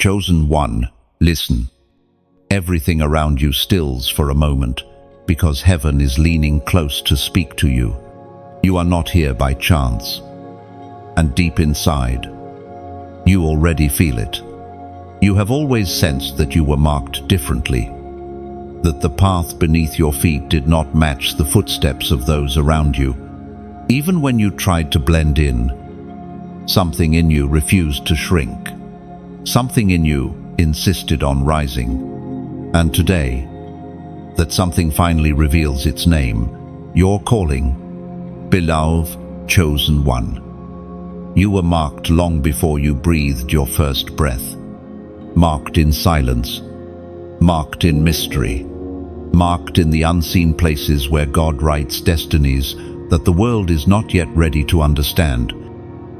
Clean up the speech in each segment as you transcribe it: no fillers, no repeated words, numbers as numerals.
Chosen one, listen. Everything around you stills for a moment, because heaven is leaning close to speak to you. You are not here by chance. And deep inside, you already feel it. You have always sensed that you were marked differently, that the path beneath your feet did not match the footsteps of those around you. Even when you tried to blend in, something in you refused to shrink. Something in you insisted on rising. And today, that something finally reveals its name, your calling, beloved, chosen one. You were marked long before you breathed your first breath. Marked in silence, marked in mystery, marked in the unseen places where God writes destinies that the world is not yet ready to understand.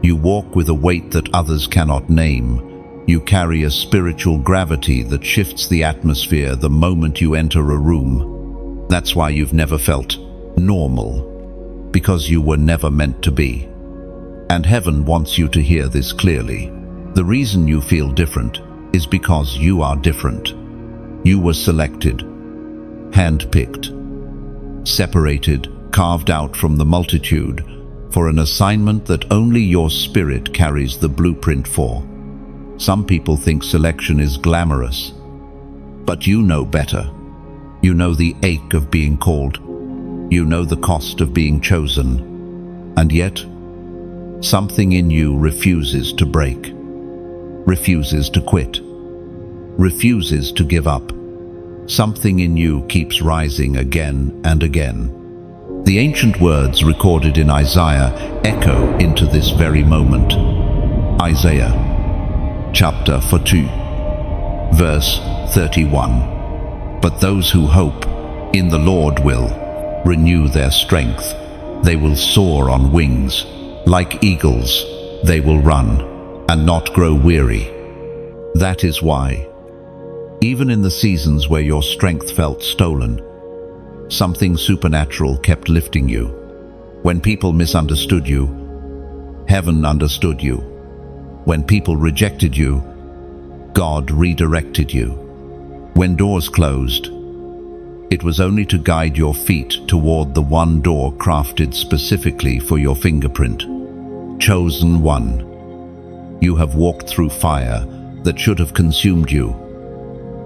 You walk with a weight that others cannot name. You carry a spiritual gravity that shifts the atmosphere the moment you enter a room. That's why you've never felt normal, because you were never meant to be. And heaven wants you to hear this clearly. The reason you feel different is because you are different. You were selected, handpicked, separated, carved out from the multitude for an assignment that only your spirit carries the blueprint for. Some people think selection is glamorous, but you know better. You know the ache of being called. You know the cost of being chosen. And yet, something in you refuses to break, refuses to quit, refuses to give up. Something in you keeps rising again and again. The ancient words recorded in Isaiah echo into this very moment. Isaiah chapter 42, verse 31. But those who hope in the Lord will renew their strength. They will soar on wings. Like eagles, they will run and not grow weary. That is why, even in the seasons where your strength felt stolen, something supernatural kept lifting you. When people misunderstood you, heaven understood you. When people rejected you, God redirected you. When doors closed, it was only to guide your feet toward the one door crafted specifically for your fingerprint. Chosen one. You have walked through fire that should have consumed you,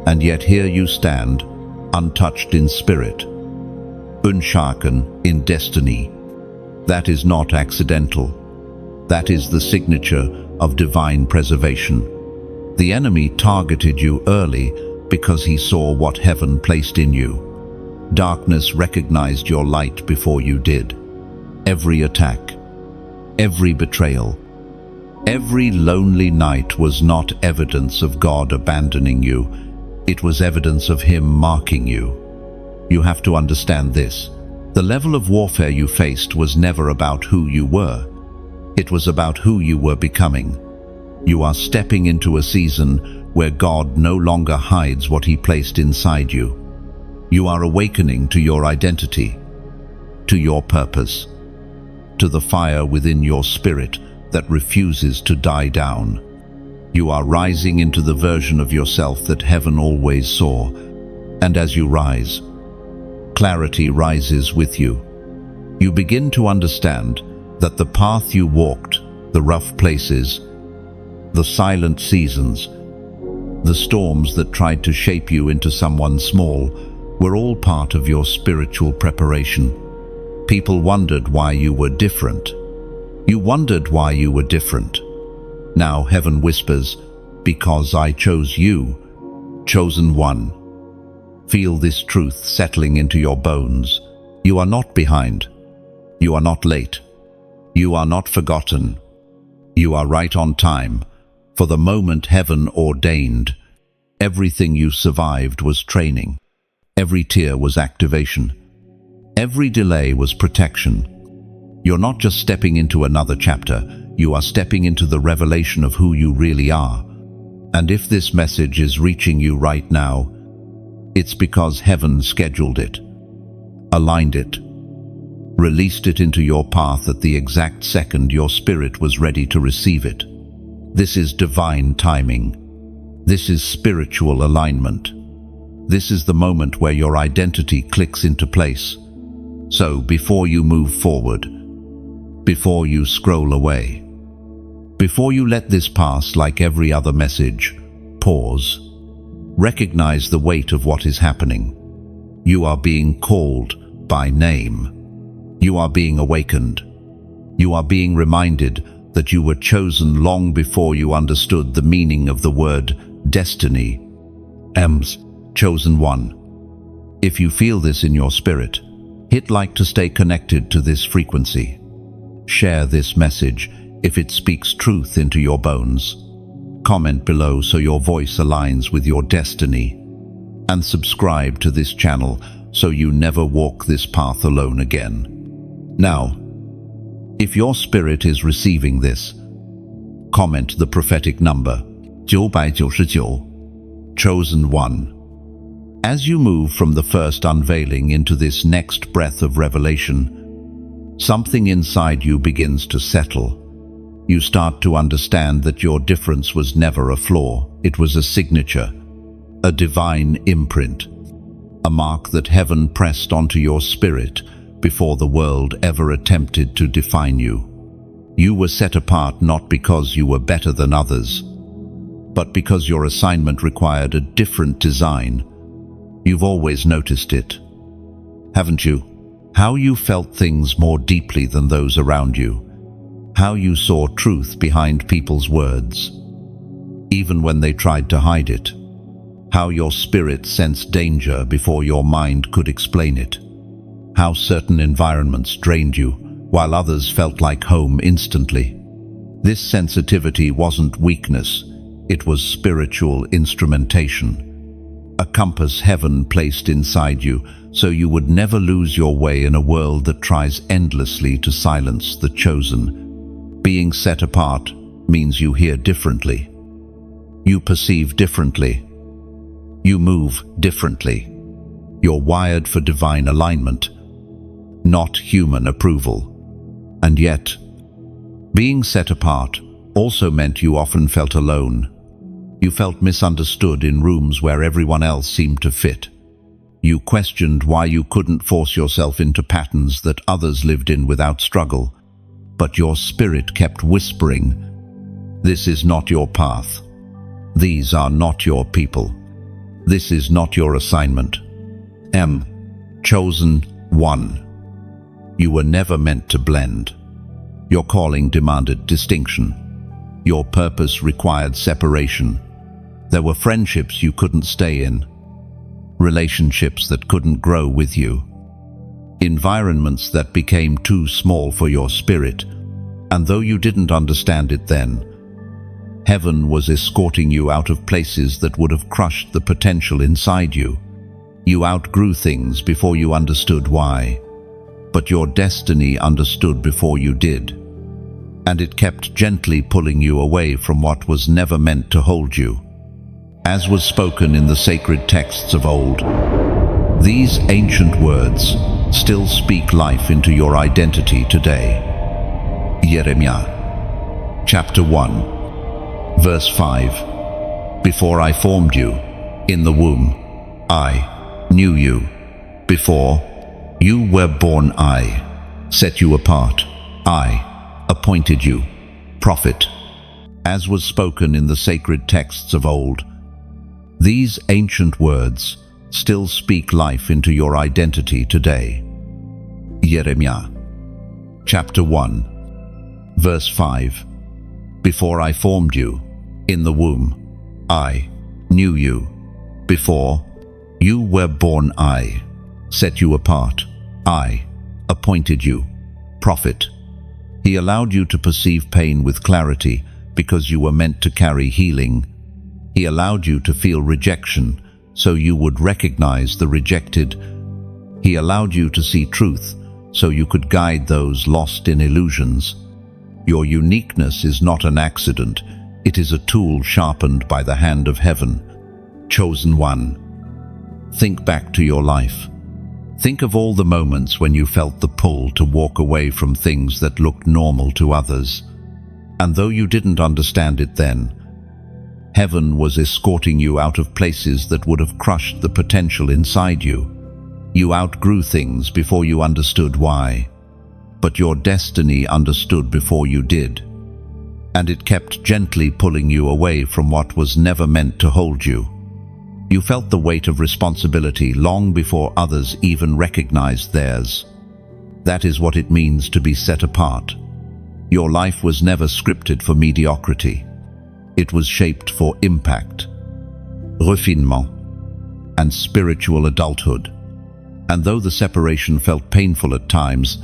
and yet here you stand, untouched in spirit, unshaken in destiny. That is not accidental. That is the signature of divine preservation. The enemy targeted you early because he saw what heaven placed in you. Darkness recognized your light before you did. Every attack, every betrayal, every lonely night was not evidence of God abandoning you. It was evidence of Him marking you. You have to understand this. The level of warfare you faced was never about who you were. It was about who you were becoming. You are stepping into a season where God no longer hides what He placed inside you. You are awakening to your identity, to your purpose, to the fire within your spirit that refuses to die down. You are rising into the version of yourself that heaven always saw. And as you rise, clarity rises with you. You begin to understand that the path you walked, the rough places, the silent seasons, the storms that tried to shape you into someone small, were all part of your spiritual preparation. People wondered why you were different. You wondered why you were different. Now heaven whispers, because I chose you, chosen one. Feel this truth settling into your bones. You are not behind. You are not late. You are not forgotten. You are right on time. For the moment heaven ordained. Everything you survived was training. Every tear was activation. Every delay was protection. You're not just stepping into another chapter, you are stepping into the revelation of who you really are. And if this message is reaching you right now, it's because heaven scheduled it, aligned it, released it into your path at the exact second your spirit was ready to receive it. This is divine timing. This is spiritual alignment. This is the moment where your identity clicks into place. So, before you move forward, before you scroll away, before you let this pass like every other message, pause. Recognize the weight of what is happening. You are being called by name. You are being awakened. You are being reminded that you were chosen long before you understood the meaning of the word destiny. M's, chosen one. If you feel this in your spirit, hit like to stay connected to this frequency. Share this message if it speaks truth into your bones. Comment below so your voice aligns with your destiny. And subscribe to this channel so you never walk this path alone again. Now, if your spirit is receiving this, comment the prophetic number 999, chosen one. As you move from the first unveiling into this next breath of revelation, something inside you begins to settle. You start to understand that your difference was never a flaw, it was a signature, a divine imprint, a mark that heaven pressed onto your spirit before the world ever attempted to define you. You were set apart not because you were better than others, but because your assignment required a different design. You've always noticed it, haven't you? How you felt things more deeply than those around you. How you saw truth behind people's words, even when they tried to hide it. How your spirit sensed danger before your mind could explain it. How certain environments drained you, while others felt like home instantly. This sensitivity wasn't weakness, it was spiritual instrumentation. A compass heaven placed inside you so you would never lose your way in a world that tries endlessly to silence the chosen. Being set apart means you hear differently. You perceive differently. You move differently. You're wired for divine alignment, not human approval. And yet, being set apart also meant you often felt alone. You felt misunderstood in rooms where everyone else seemed to fit. You questioned why you couldn't force yourself into patterns that others lived in without struggle. But your spirit kept whispering, "This is not your path. These are not your people. This is not your assignment." Chosen one. You were never meant to blend. Your calling demanded distinction. Your purpose required separation. There were friendships you couldn't stay in, relationships that couldn't grow with you, environments that became too small for your spirit, and though you didn't understand it then, heaven was escorting you out of places that would have crushed the potential inside you. You outgrew things before you understood why, but your destiny understood before you did, and it kept gently pulling you away from what was never meant to hold you. As was spoken in the sacred texts of old, these ancient words still speak life into your identity today. Jeremiah, chapter 1, verse 5. Before I formed you in the womb, I knew you. Before you were born, I set you apart. I appointed you prophet. As was spoken in the sacred texts of old, these ancient words still speak life into your identity today. Jeremiah, chapter 1, verse 5. Before I formed you in the womb, I knew you. Before you were born, I set you apart. I appointed you prophet. He allowed you to perceive pain with clarity because you were meant to carry healing. He allowed you to feel rejection so you would recognize the rejected. He allowed you to see truth so you could guide those lost in illusions. Your uniqueness is not an accident. It is a tool sharpened by the hand of heaven. Chosen one. Think back to your life. Think of all the moments when you felt the pull to walk away from things that looked normal to others. And though you didn't understand it then, Heaven was escorting you out of places that would have crushed the potential inside you. You outgrew things before you understood why. But your destiny understood before you did. And it kept gently pulling you away from what was never meant to hold you. You felt the weight of responsibility long before others even recognized theirs. That is what it means to be set apart. Your life was never scripted for mediocrity. It was shaped for impact, refinement, and spiritual adulthood. And though the separation felt painful at times,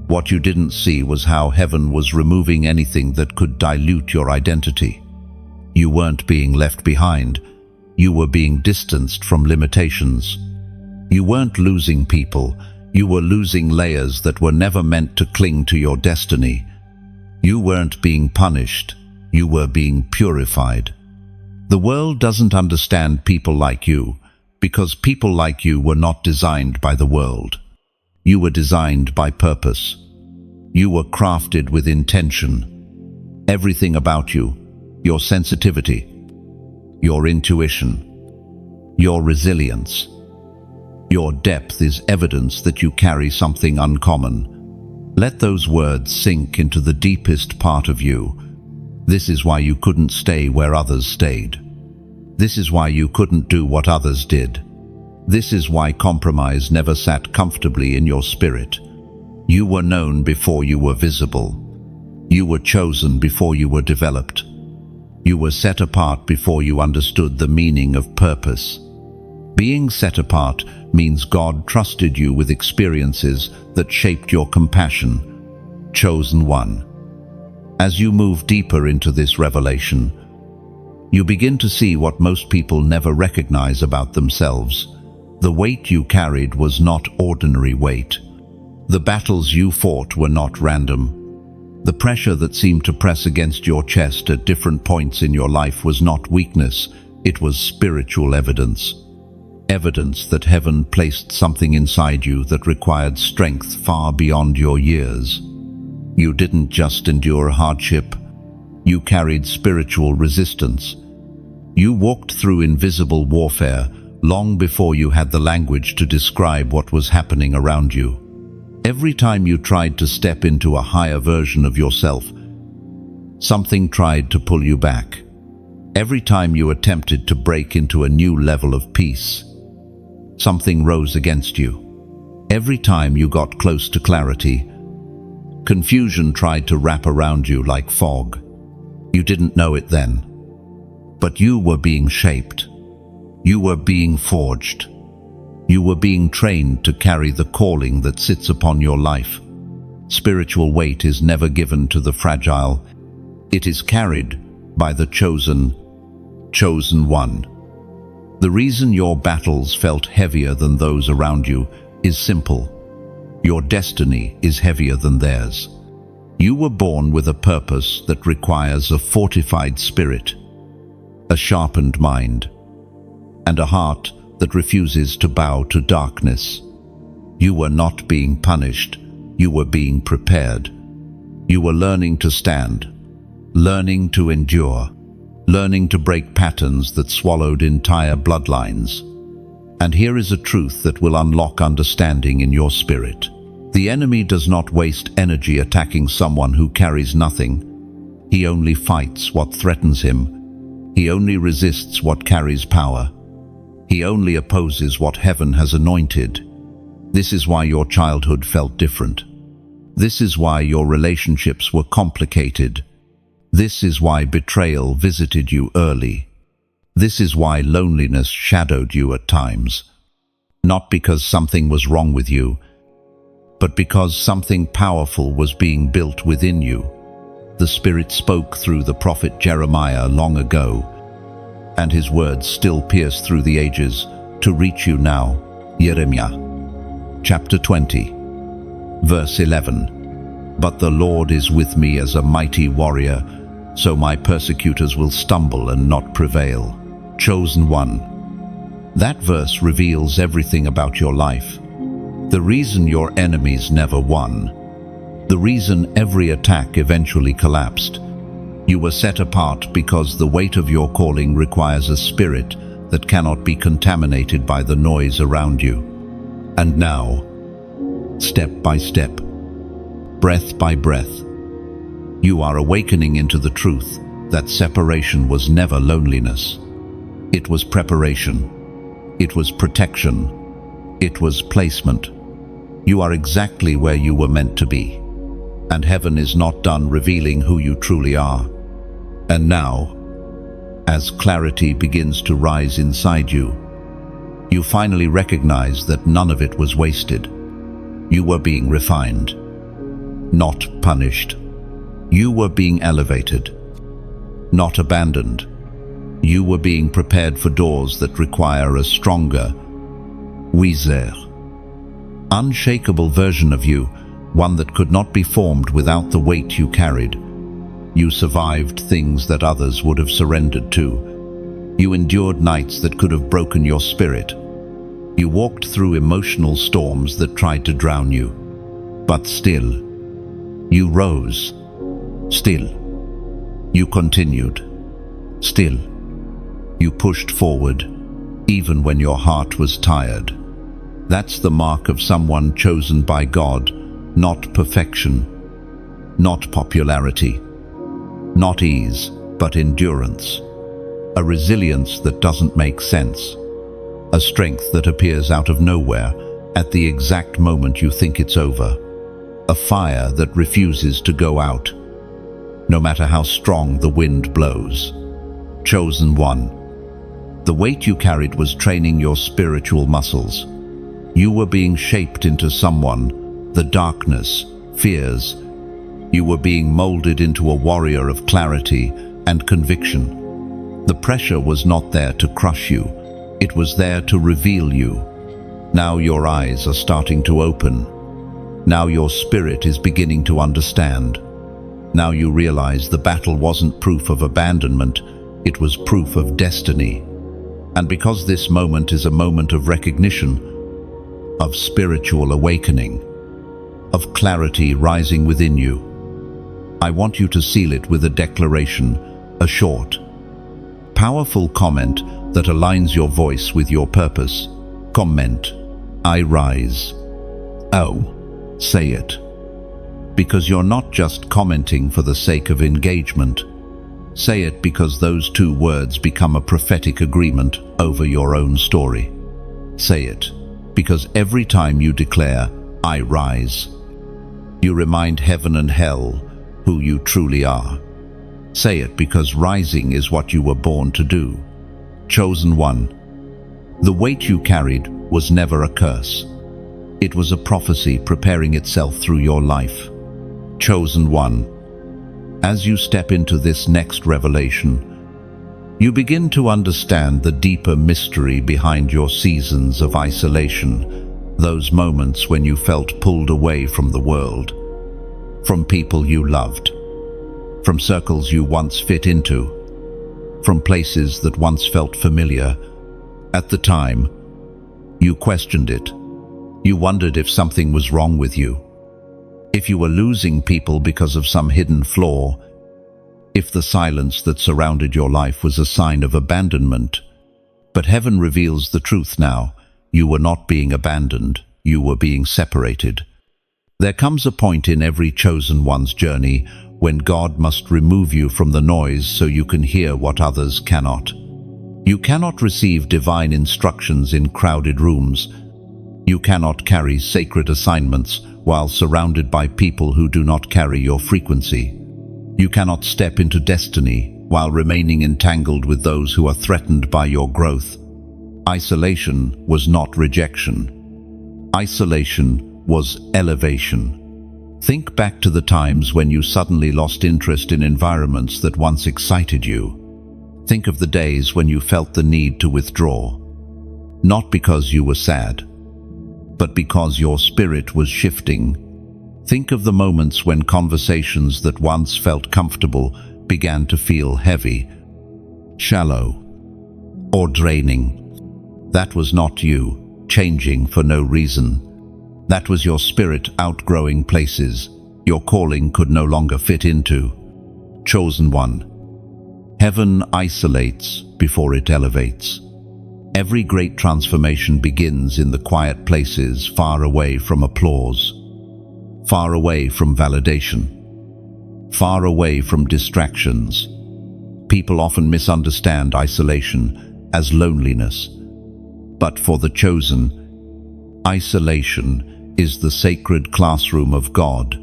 what you didn't see was how heaven was removing anything that could dilute your identity. You weren't being left behind. You were being distanced from limitations. You weren't losing people. You were losing layers that were never meant to cling to your destiny. You weren't being punished. You were being purified. The world doesn't understand people like you because people like you were not designed by the world. You were designed by purpose. You were crafted with intention. Everything about you, your sensitivity, your intuition, your resilience, your depth is evidence that you carry something uncommon. Let those words sink into the deepest part of you. This is why you couldn't stay where others stayed. This is why you couldn't do what others did. This is why compromise never sat comfortably in your spirit. You were known before you were visible. You were chosen before you were developed. You were set apart before you understood the meaning of purpose. Being set apart means God trusted you with experiences that shaped your compassion. Chosen one. As you move deeper into this revelation, you begin to see what most people never recognize about themselves. The weight you carried was not ordinary weight. The battles you fought were not random. The pressure that seemed to press against your chest at different points in your life was not weakness, it was spiritual evidence. Evidence that heaven placed something inside you that required strength far beyond your years. You didn't just endure hardship, you carried spiritual resistance. You walked through invisible warfare long before you had the language to describe what was happening around you. Every time you tried to step into a higher version of yourself, something tried to pull you back. Every time you attempted to break into a new level of peace, something rose against you. Every time you got close to clarity, confusion tried to wrap around you like fog. You didn't know it then, but you were being shaped. You were being forged. You were being trained to carry the calling that sits upon your life. Spiritual weight is never given to the fragile. It is carried by the chosen one. The reason your battles felt heavier than those around you is simple. Your destiny is heavier than theirs. You were born with a purpose that requires a fortified spirit, a sharpened mind, and a heart that refuses to bow to darkness. You were not being punished, you were being prepared. You were learning to stand, learning to endure, learning to break patterns that swallowed entire bloodlines. And here is a truth that will unlock understanding in your spirit. The enemy does not waste energy attacking someone who carries nothing. He only fights what threatens him. He only resists what carries power. He only opposes what heaven has anointed. This is why your childhood felt different. This is why your relationships were complicated. This is why betrayal visited you early. This is why loneliness shadowed you at times. Not because something was wrong with you, but because something powerful was being built within you. The Spirit spoke through the prophet Jeremiah long ago, and his words still pierce through the ages to reach you now. Jeremiah, chapter 20, verse 11. But the Lord is with me as a mighty warrior, so my persecutors will stumble and not prevail. Chosen one. That verse reveals everything about your life. The reason your enemies never won. The reason every attack eventually collapsed. You were set apart because the weight of your calling requires a spirit that cannot be contaminated by the noise around you. And now, step by step, breath by breath, you are awakening into the truth that separation was never loneliness. It was preparation. It was protection. It was placement. You are exactly where you were meant to be, and heaven is not done revealing who you truly are. And now, as clarity begins to rise inside you, you finally recognize that none of it was wasted. You were being refined, not punished. You were being elevated, not abandoned. You were being prepared for doors that require a stronger, wiser, unshakable version of you, one that could not be formed without the weight you carried. You survived things that others would have surrendered to. You endured nights that could have broken your spirit. You walked through emotional storms that tried to drown you. But still, you rose. Still, you continued. Still, you pushed forward, even when your heart was tired. That's the mark of someone chosen by God, not perfection, not popularity, not ease, but endurance. A resilience that doesn't make sense. A strength that appears out of nowhere at the exact moment you think it's over. A fire that refuses to go out, no matter how strong the wind blows. Chosen one. The weight you carried was training your spiritual muscles. You were being shaped into someone the darkness fears. You were being molded into a warrior of clarity and conviction. The pressure was not there to crush you. It was there to reveal you. Now your eyes are starting to open. Now your spirit is beginning to understand. Now you realize the battle wasn't proof of abandonment, it was proof of destiny. And because this moment is a moment of recognition, of spiritual awakening, of clarity rising within you, I want you to seal it with a declaration, a short, powerful comment that aligns your voice with your purpose. Comment, I rise. Oh, say it. Because you're not just commenting for the sake of engagement. Say it because those two words become a prophetic agreement over your own story. Say it because every time you declare, I rise, you remind heaven and hell who you truly are. Say it because rising is what you were born to do. Chosen one. The weight you carried was never a curse. It was a prophecy preparing itself through your life. Chosen one. As you step into this next revelation, you begin to understand the deeper mystery behind your seasons of isolation, those moments when you felt pulled away from the world, from people you loved, from circles you once fit into, from places that once felt familiar. At the time, you questioned it. You wondered if something was wrong with you, if you were losing people because of some hidden flaw, if the silence that surrounded your life was a sign of abandonment. But heaven reveals the truth now. You were not being abandoned, you were being separated. There comes a point in every chosen one's journey when God must remove you from the noise so you can hear what others cannot. You cannot receive divine instructions in crowded rooms. You cannot carry sacred assignments while surrounded by people who do not carry your frequency. You cannot step into destiny while remaining entangled with those who are threatened by your growth. Isolation was not rejection. Isolation was elevation. Think back to the times when you suddenly lost interest in environments that once excited you. Think of the days when you felt the need to withdraw. Not because you were sad, but because your spirit was shifting. Think of the moments when conversations that once felt comfortable began to feel heavy, shallow, or draining. That was not you, changing for no reason. That was your spirit outgrowing places your calling could no longer fit into. Chosen one. Heaven isolates before it elevates. Every great transformation begins in the quiet places far away from applause, far away from validation, far away from distractions. People often misunderstand isolation as loneliness, but for the chosen, isolation is the sacred classroom of God.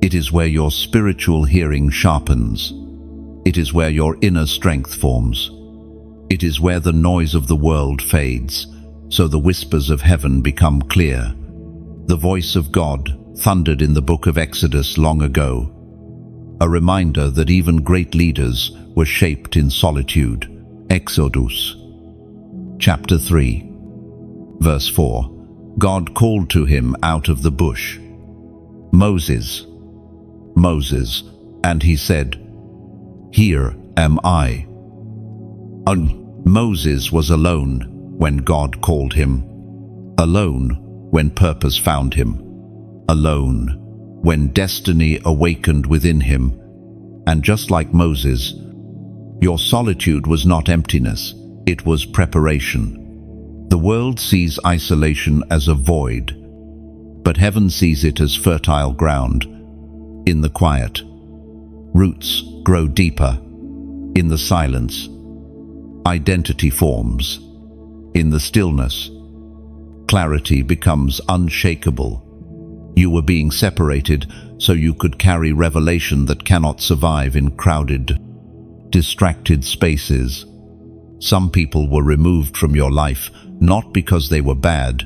It is where your spiritual hearing sharpens. It is where your inner strength forms. It is where the noise of the world fades, so the whispers of heaven become clear. The voice of God thundered in the book of Exodus long ago, a reminder that even great leaders were shaped in solitude. Exodus, chapter 3, verse 4. God called to him out of the bush, Moses, Moses, and he said, Here am I. And Moses was alone when God called him, alone when purpose found him, alone when destiny awakened within him. And just like Moses, your solitude was not emptiness, it was preparation. The world sees isolation as a void, but heaven sees it as fertile ground. In the quiet, roots grow deeper. In the silence, identity forms. In the stillness, clarity becomes unshakable. You were being separated so you could carry revelation that cannot survive in crowded, distracted spaces. Some people were removed from your life not because they were bad,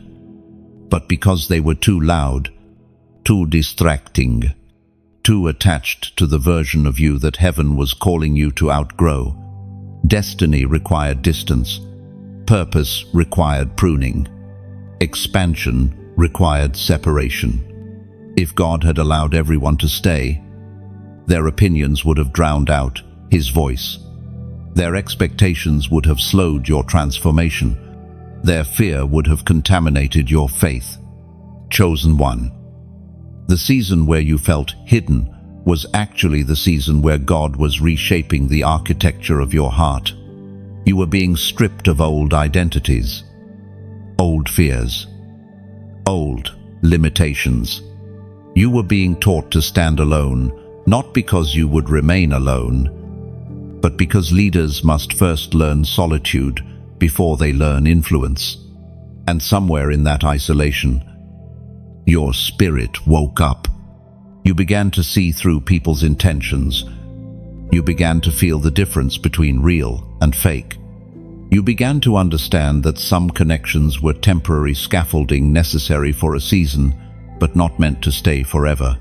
but because they were too loud, too distracting, too attached to the version of you that heaven was calling you to outgrow. Destiny required distance. Purpose required pruning. Expansion required separation. If God had allowed everyone to stay, their opinions would have drowned out His voice. Their expectations would have slowed your transformation. Their fear would have contaminated your faith. Chosen one. The season where you felt hidden was actually the season where God was reshaping the architecture of your heart. You were being stripped of old identities, old fears, old limitations. You were being taught to stand alone, not because you would remain alone, but because leaders must first learn solitude before they learn influence. And somewhere in that isolation, your spirit woke up. You began to see through people's intentions. You began to feel the difference between real and fake. You began to understand that some connections were temporary scaffolding necessary for a season, but not meant to stay forever.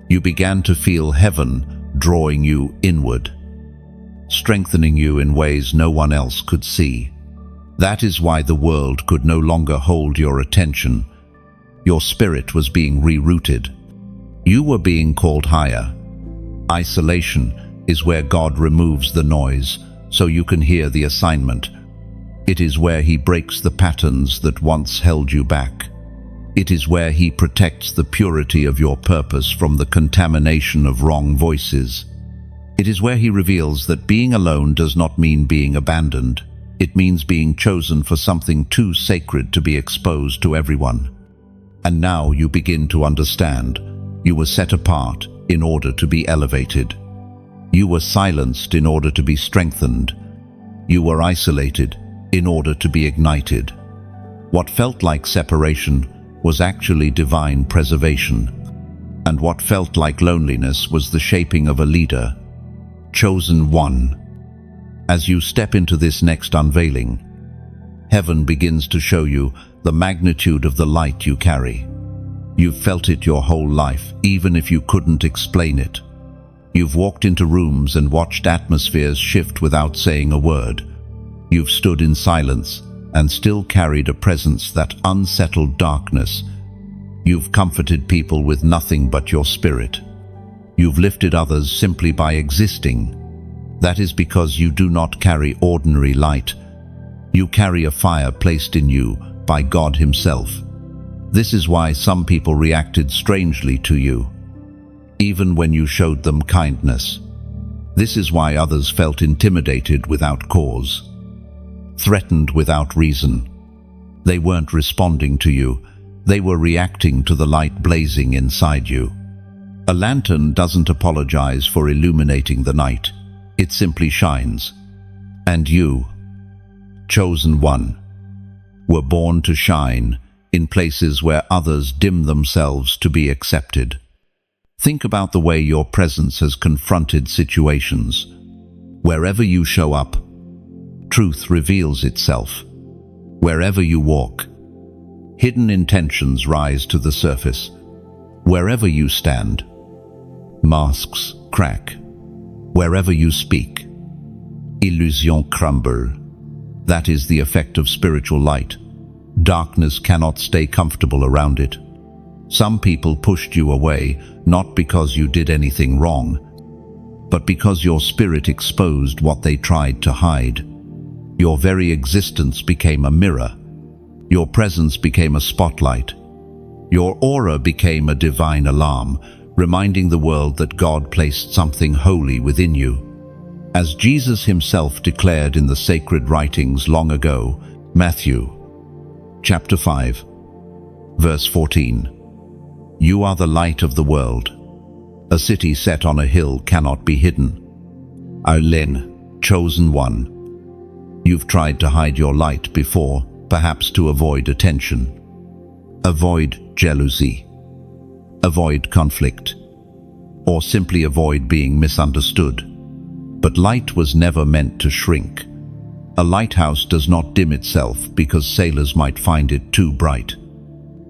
You began to feel heaven drawing you inward, strengthening you in ways no one else could see. That is why the world could no longer hold your attention. Your spirit was being rerouted. You were being called higher. Isolation is where God removes the noise so you can hear the assignment. It is where He breaks the patterns that once held you back. It is where He protects the purity of your purpose from the contamination of wrong voices. It is where He reveals that being alone does not mean being abandoned. It means being chosen for something too sacred to be exposed to everyone. And now you begin to understand. You were set apart in order to be elevated. You were silenced in order to be strengthened. You were isolated in order to be ignited. What felt like separation was actually divine preservation, and what felt like loneliness was the shaping of a leader. Chosen one. As you step into this next unveiling, heaven begins to show you the magnitude of the light you carry. You've felt it your whole life, even if you couldn't explain it. You've walked into rooms and watched atmospheres shift without saying a word. You've stood in silence and still carried a presence that unsettled darkness. You've comforted people with nothing but your spirit. You've lifted others simply by existing. That is because you do not carry ordinary light. You carry a fire placed in you by God Himself. This is why some people reacted strangely to you, even when you showed them kindness. This is why others felt intimidated without cause, threatened without reason. They weren't responding to you, they were reacting to the light blazing inside you. A lantern doesn't apologize for illuminating the night, it simply shines. And you, chosen one, were born to shine in places where others dim themselves to be accepted. Think about the way your presence has confronted situations. Wherever you show up, truth reveals itself. Wherever you walk, hidden intentions rise to the surface. Wherever you stand, masks crack. Wherever you speak, illusions crumble. That is the effect of spiritual light. Darkness cannot stay comfortable around it. Some people pushed you away, not because you did anything wrong, but because your spirit exposed what they tried to hide. Your very existence became a mirror. Your presence became a spotlight. Your aura became a divine alarm, reminding the world that God placed something holy within you. As Jesus himself declared in the sacred writings long ago, Matthew, chapter 5, verse 14, "You are the light of the world. A city set on a hill cannot be hidden." Aulin, chosen one. You've tried to hide your light before, perhaps to avoid attention. Avoid jealousy. Avoid conflict. Or simply avoid being misunderstood. But light was never meant to shrink. A lighthouse does not dim itself because sailors might find it too bright.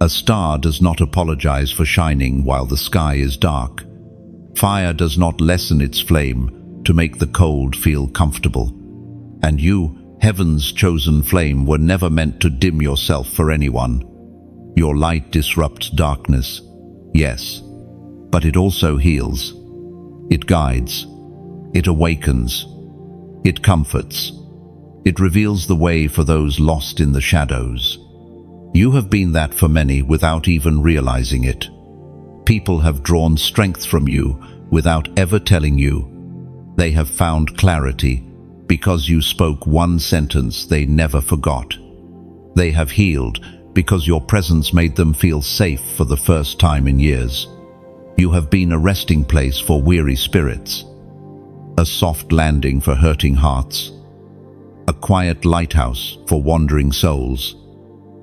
A star does not apologize for shining while the sky is dark. Fire does not lessen its flame to make the cold feel comfortable. And you, heaven's chosen flame, were never meant to dim yourself for anyone. Your light disrupts darkness, yes, but it also heals. It guides. It awakens. It comforts. It reveals the way for those lost in the shadows. You have been that for many without even realizing it. People have drawn strength from you without ever telling you. They have found clarity because you spoke one sentence they never forgot. They have healed because your presence made them feel safe for the first time in years. You have been a resting place for weary spirits, a soft landing for hurting hearts, a quiet lighthouse for wandering souls.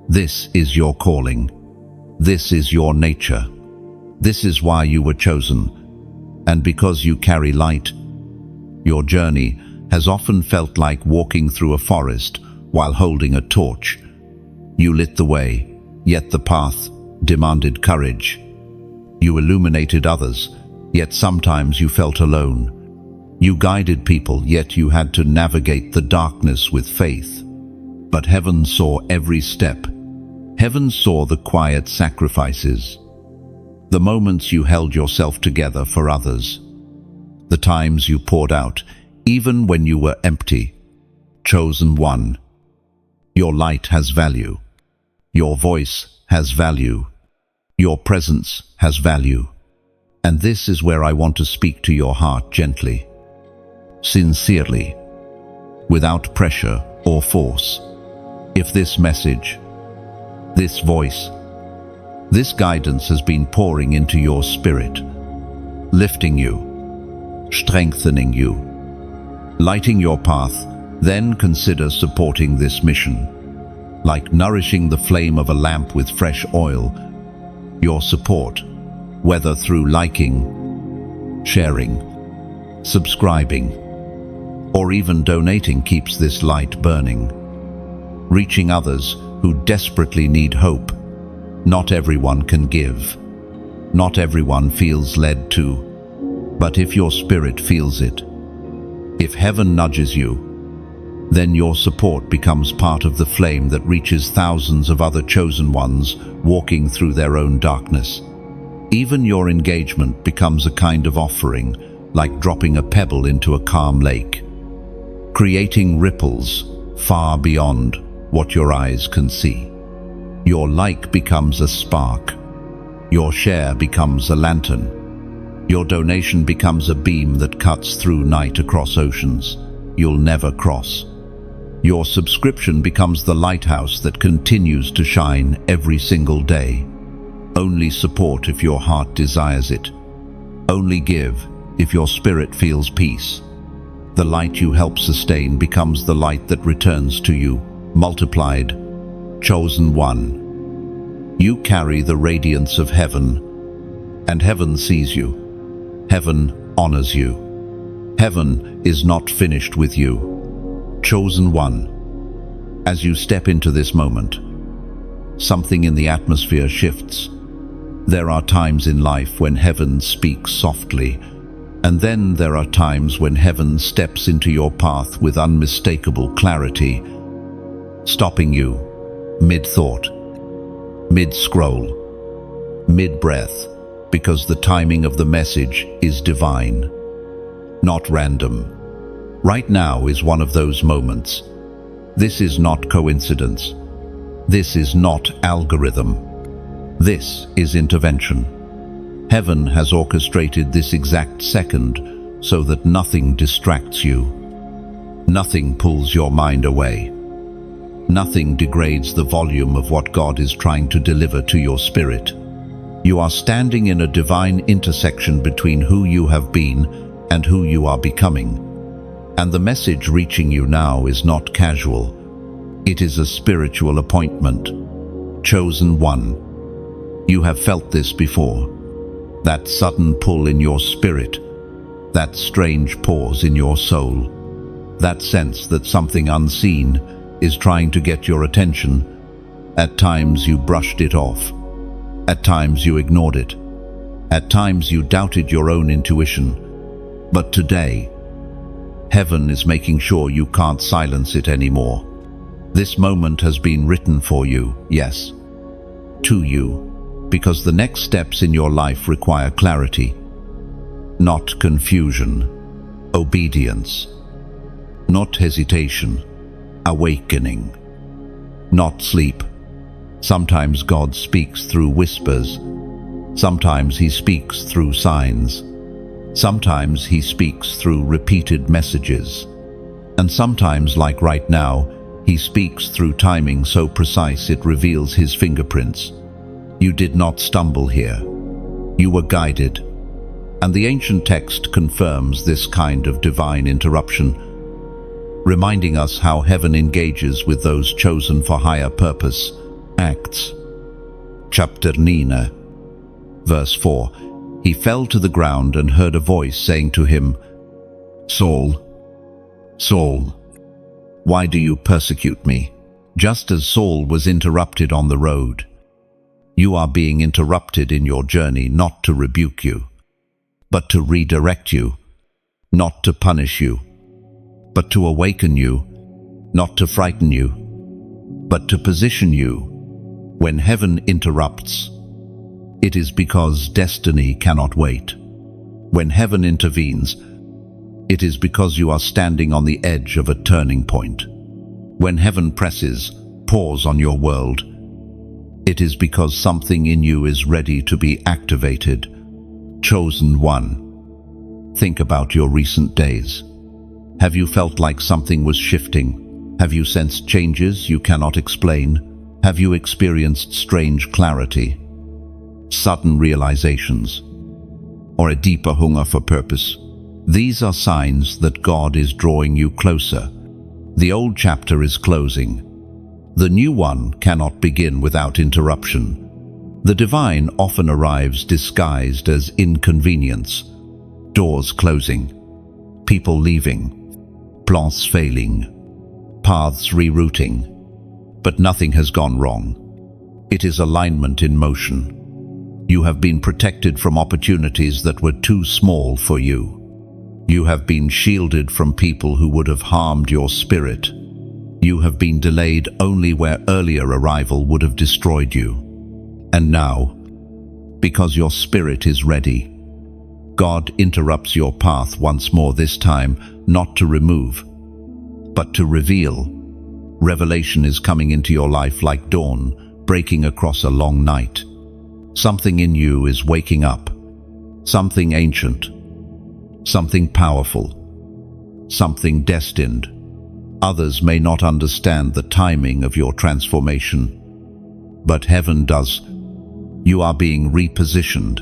This is your calling. This is your nature. This is why you were chosen. And because you carry light, your journey has often felt like walking through a forest while holding a torch. You lit the way, yet the path demanded courage. You illuminated others, yet sometimes you felt alone. You guided people, yet you had to navigate the darkness with faith. But heaven saw every step. Heaven saw the quiet sacrifices, the moments you held yourself together for others, the times you poured out, even when you were empty. Chosen one, your light has value. Your voice has value. Your presence has value. And this is where I want to speak to your heart gently, sincerely, without pressure or force. If this message, this voice, this guidance has been pouring into your spirit, lifting you, strengthening you, lighting your path, then consider supporting this mission. Like nourishing the flame of a lamp with fresh oil, your support, whether through liking, sharing, subscribing, or even donating, keeps this light burning, reaching others who desperately need hope. Not everyone can give. Not everyone feels led to. But if your spirit feels it, if heaven nudges you, then your support becomes part of the flame that reaches thousands of other chosen ones walking through their own darkness. Even your engagement becomes a kind of offering, like dropping a pebble into a calm lake, creating ripples far beyond what your eyes can see. Your like becomes a spark. Your share becomes a lantern. Your donation becomes a beam that cuts through night across oceans you'll never cross. Your subscription becomes the lighthouse that continues to shine every single day. Only support if your heart desires it. Only give if your spirit feels peace. The light you help sustain becomes the light that returns to you, multiplied. Chosen one. You carry the radiance of heaven, and heaven sees you. Heaven honors you. Heaven is not finished with you. Chosen one. As you step into this moment, something in the atmosphere shifts. There are times in life when heaven speaks softly, and then there are times when heaven steps into your path with unmistakable clarity, stopping you mid-thought, mid-scroll, mid-breath, because the timing of the message is divine, not random. Right now is one of those moments. This is not coincidence. This is not algorithm. This is intervention. Heaven has orchestrated this exact second so that nothing distracts you. Nothing pulls your mind away. Nothing degrades the volume of what God is trying to deliver to your spirit. You are standing in a divine intersection between who you have been and who you are becoming. And the message reaching you now is not casual. It is a spiritual appointment. Chosen one. You have felt this before. That sudden pull in your spirit. That strange pause in your soul. That sense that something unseen is trying to get your attention. At times you brushed it off. At times you ignored it. At times you doubted your own intuition. But today, heaven is making sure you can't silence it anymore. This moment has been written for you, yes, to you, because the next steps in your life require clarity, not confusion, obedience, not hesitation, awakening, not sleep. Sometimes God speaks through whispers. Sometimes He speaks through signs. Sometimes He speaks through repeated messages. And sometimes, like right now, He speaks through timing so precise it reveals His fingerprints. You did not stumble here. You were guided. And the ancient text confirms this kind of divine interruption, reminding us how heaven engages with those chosen for higher purpose. Acts, chapter 9, verse 4. He fell to the ground and heard a voice saying to him, Saul, Saul, why do you persecute me? Just as Saul was interrupted on the road, you are being interrupted in your journey, not to rebuke you, but to redirect you, not to punish you, but to awaken you, not to frighten you, but to position you. When heaven interrupts, it is because destiny cannot wait. When heaven intervenes, it is because you are standing on the edge of a turning point. When heaven presses pause on your world, it is because something in you is ready to be activated. Chosen one. Think about your recent days. Have you felt like something was shifting? Have you sensed changes you cannot explain? Have you experienced strange clarity, sudden realizations, or a deeper hunger for purpose? These are signs that God is drawing you closer. The old chapter is closing. The new one cannot begin without interruption. The divine often arrives disguised as inconvenience, doors closing, people leaving, plans failing, paths rerouting. But nothing has gone wrong. It is alignment in motion. You have been protected from opportunities that were too small for you. You have been shielded from people who would have harmed your spirit. You have been delayed only where earlier arrival would have destroyed you. And now, because your spirit is ready, God interrupts your path once more, this time not to remove, but to reveal. Revelation is coming into your life like dawn, breaking across a long night. Something in you is waking up. something ancient, something powerful, something destined. Others may not understand the timing of your transformation, but heaven does. You are being repositioned,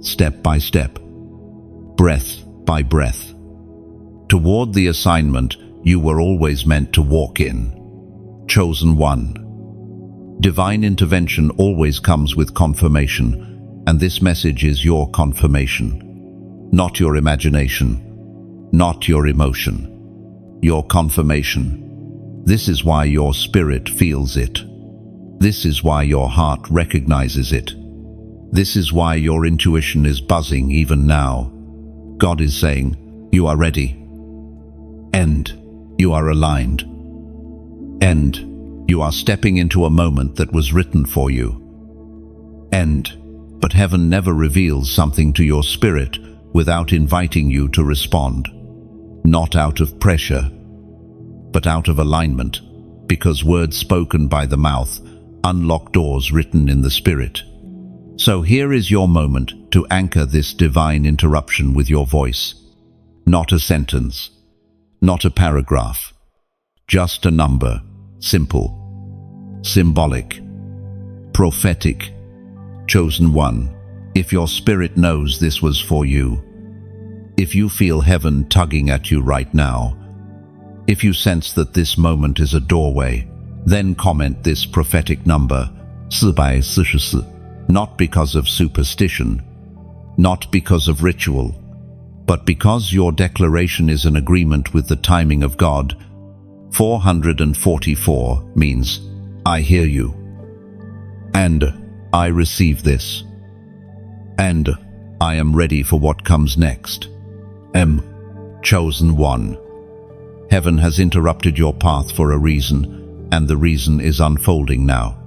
step by step, breath by breath, toward the assignment you were always meant to walk in. Chosen one. Divine intervention always comes with confirmation, and this message is your confirmation. Not your imagination, not your emotion, your confirmation. This is why your spirit feels it. This is why your heart recognizes it. This is why your intuition is buzzing even now. God is saying, you are ready. And you are aligned. And you are stepping into a moment that was written for you. But heaven never reveals something to your spirit without inviting you to respond. Not out of pressure, but out of alignment, because words spoken by the mouth unlock doors written in the spirit. So here is your moment to anchor this divine interruption with your voice. Not a sentence, not a paragraph, just a number, simple, symbolic, prophetic. Chosen one, if your spirit knows this was for you, if you feel heaven tugging at you right now, if you sense that this moment is a doorway, then comment this prophetic number, 444, not because of superstition, not because of ritual, but because your declaration is an agreement with the timing of God. 444 means, I hear you, and I receive this, and I am ready for what comes next. Chosen one. Heaven has interrupted your path for a reason, and the reason is unfolding now.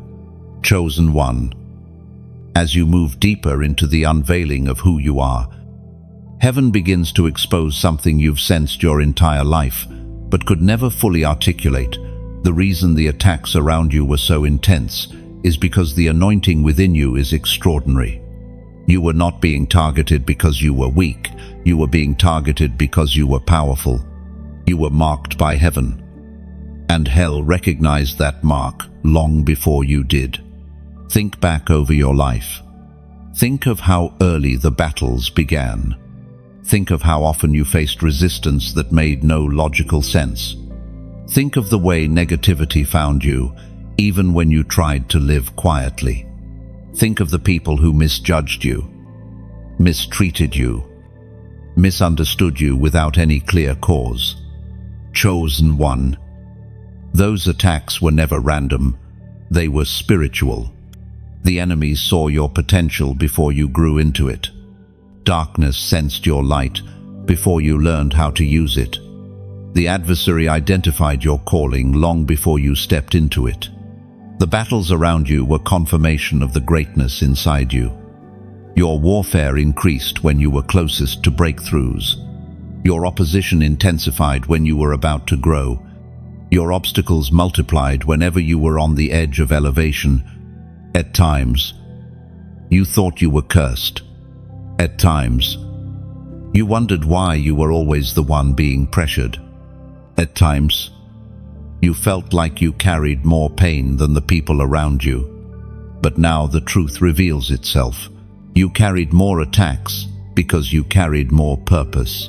Chosen one. As you move deeper into the unveiling of who you are, heaven begins to expose something you've sensed your entire life, but could never fully articulate. The reason the attacks around you were so intense is because the anointing within you is extraordinary. You were not being targeted because you were weak. You were being targeted because you were powerful. You were marked by heaven. And hell recognized that mark long before you did. Think back over your life. Think of how early the battles began. Think of how often you faced resistance that made no logical sense. Think of the way negativity found you, even when you tried to live quietly. Think of the people who misjudged you, mistreated you, misunderstood you without any clear cause. Chosen one. Those attacks were never random. They were spiritual. The enemy saw your potential before you grew into it. Darkness sensed your light before you learned how to use it. The adversary identified your calling long before you stepped into it. The battles around you were confirmation of the greatness inside you. Your warfare increased when you were closest to breakthroughs. Your opposition intensified when you were about to grow. Your obstacles multiplied whenever you were on the edge of elevation. At times, you thought you were cursed. At times, you wondered why you were always the one being pressured. At times, you felt like you carried more pain than the people around you. But now the truth reveals itself. You carried more attacks because you carried more purpose.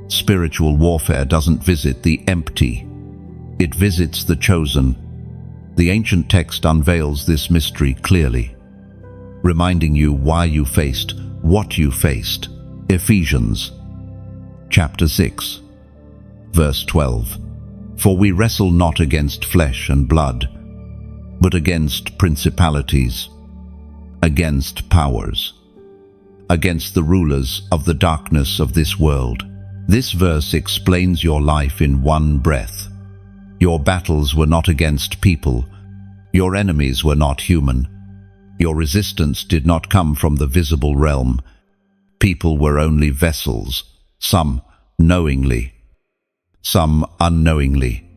Spiritual warfare doesn't visit the empty. It visits the chosen. The ancient text unveils this mystery clearly, reminding you why you faced what you faced. Ephesians chapter 6, verse 12. For we wrestle not against flesh and blood, but against principalities, against powers, against the rulers of the darkness of this world. This verse explains your life in one breath. Your battles were not against people. Your enemies were not human. Your resistance did not come from the visible realm. People were only vessels, some knowingly, some unknowingly.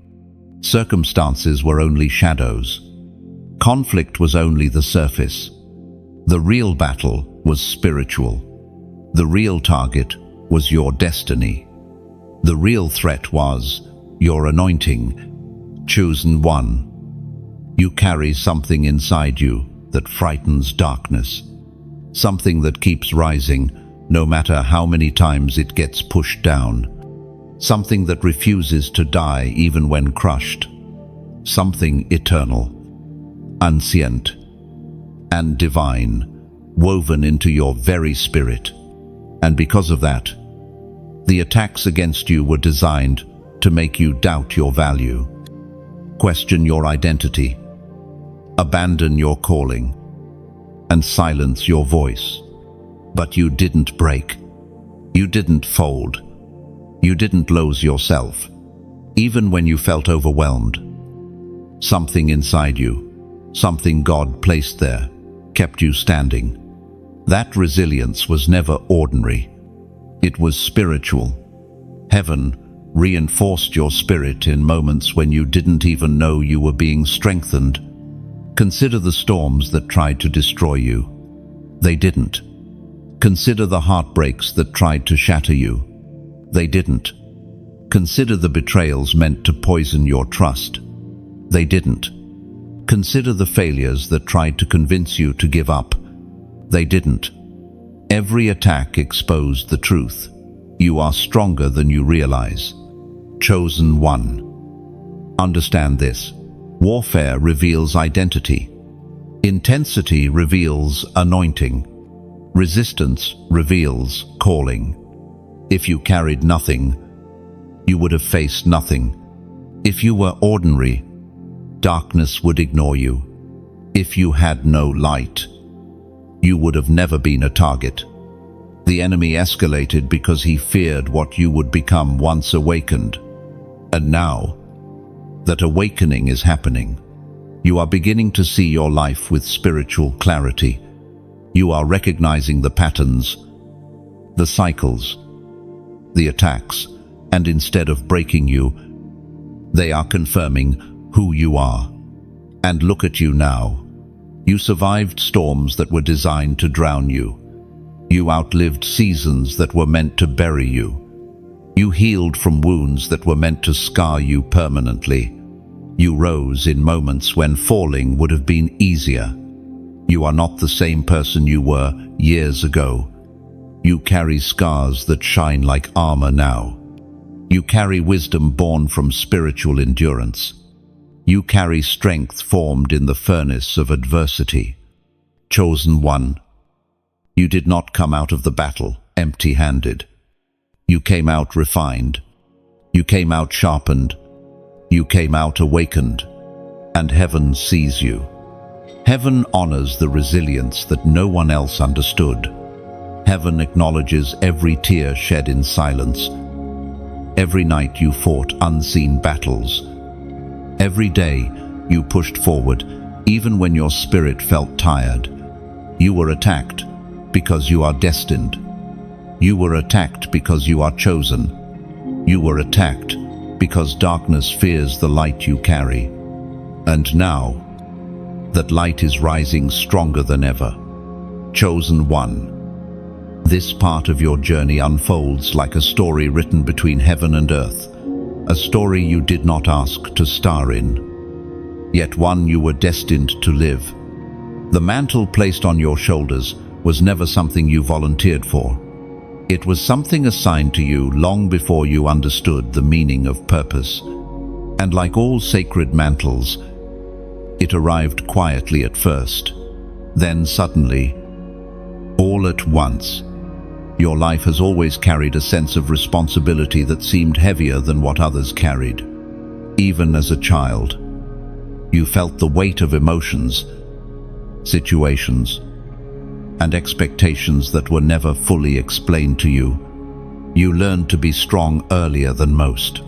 Circumstances were only shadows. Conflict was only the surface. The real battle was spiritual. The real target was your destiny. The real threat was your anointing, chosen one. You carry something inside you that frightens darkness, something that keeps rising no matter how many times it gets pushed down, something that refuses to die even when crushed, something eternal, ancient, and divine, woven into your very spirit. And because of that, the attacks against you were designed to make you doubt your value, question your identity, abandon your calling, and silence your voice. But you didn't break. You didn't fold. You didn't lose yourself. Even when you felt overwhelmed, something inside you, something God placed there, kept you standing. That resilience was never ordinary. It was spiritual. Heaven reinforced your spirit in moments when you didn't even know you were being strengthened. Consider the storms that tried to destroy you. They didn't. Consider the heartbreaks that tried to shatter you. They didn't. Consider the betrayals meant to poison your trust. They didn't. Consider the failures that tried to convince you to give up. They didn't. Every attack exposed the truth. You are stronger than you realize. Chosen one. Understand this. Warfare reveals identity. Intensity reveals anointing. Resistance reveals calling. If you carried nothing, you would have faced nothing. If you were ordinary, darkness would ignore you. If you had no light, you would have never been a target. The enemy escalated because he feared what you would become once awakened. And now that awakening is happening, you are beginning to see your life with spiritual clarity. You are recognizing the patterns, the cycles, the attacks, and instead of breaking you, they are confirming who you are. And look at you now. You survived storms that were designed to drown you. You outlived seasons that were meant to bury you. You healed from wounds that were meant to scar you permanently. You rose in moments when falling would have been easier. You are not the same person you were years ago. You carry scars that shine like armor now. You carry wisdom born from spiritual endurance. You carry strength formed in the furnace of adversity. Chosen one. You did not come out of the battle empty-handed. You came out refined. You came out sharpened. You came out awakened. And heaven sees you. Heaven honors the resilience that no one else understood. Heaven acknowledges every tear shed in silence. Every night you fought unseen battles. Every day you pushed forward, even when your spirit felt tired. You were attacked because you are destined. You were attacked because you are chosen. You were attacked because darkness fears the light you carry. And now, that light is rising stronger than ever. Chosen one. This part of your journey unfolds like a story written between heaven and earth, a story you did not ask to star in, yet one you were destined to live. The mantle placed on your shoulders was never something you volunteered for. It was something assigned to you long before you understood the meaning of purpose. And like all sacred mantles, it arrived quietly at first. Then suddenly, all at once, your life has always carried a sense of responsibility that seemed heavier than what others carried. Even as a child, you felt the weight of emotions, situations, and expectations that were never fully explained to you. You learned to be strong earlier than most.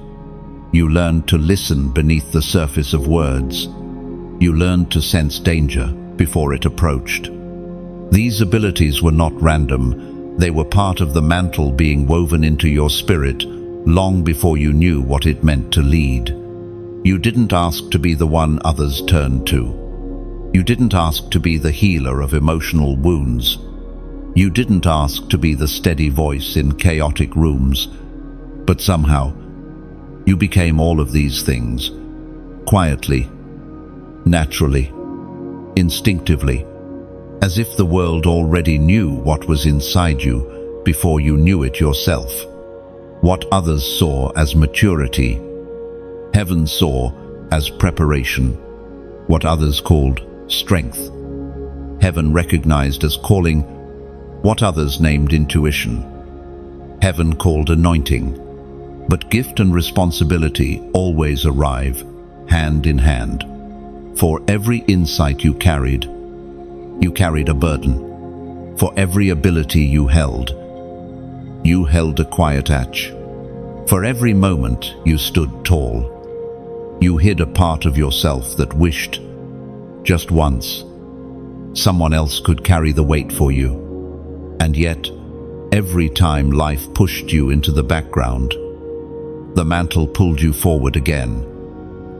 You learned to listen beneath the surface of words. You learned to sense danger before it approached. These abilities were not random. They were part of the mantle being woven into your spirit long before you knew what it meant to lead. You didn't ask to be the one others turned to. You didn't ask to be the healer of emotional wounds. You didn't ask to be the steady voice in chaotic rooms, but somehow you became all of these things, quietly, naturally, instinctively, as if the world already knew what was inside you before you knew it yourself. What others saw as maturity, heaven saw as preparation. What others called strength, heaven recognized as calling. What others named intuition, heaven called anointing. But gift and responsibility always arrive hand in hand. For every insight you carried a burden. For every ability you held a quiet ache. For every moment you stood tall. You hid a part of yourself that wished, just once, someone else could carry the weight for you. And yet, every time life pushed you into the background, the mantle pulled you forward again.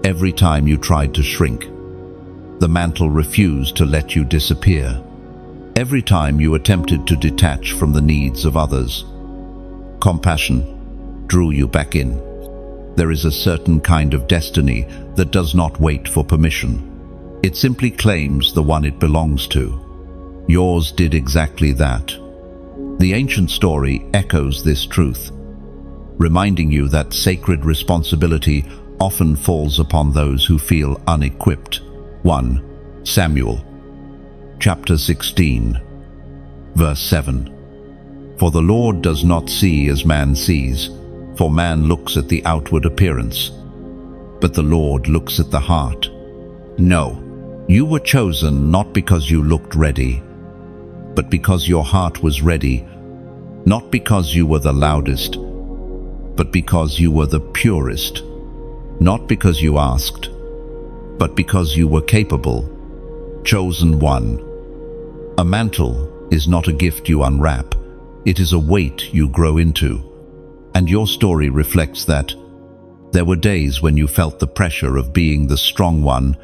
Every time you tried to shrink, the mantle refused to let you disappear. Every time you attempted to detach from the needs of others, compassion drew you back in. There is a certain kind of destiny that does not wait for permission. It simply claims the one it belongs to. Yours did exactly that. The ancient story echoes this truth, reminding you that sacred responsibility often falls upon those who feel unequipped. 1 Samuel, chapter 16, verse 7. For the Lord does not see as man sees, for man looks at the outward appearance, but the Lord looks at the heart. No, you were chosen not because you looked ready, but because your heart was ready, not because you were the loudest, but because you were the purest, not because you asked, but because you were capable. Chosen one. A mantle is not a gift you unwrap, it is a weight you grow into. And your story reflects that. There were days when you felt the pressure of being the strong one,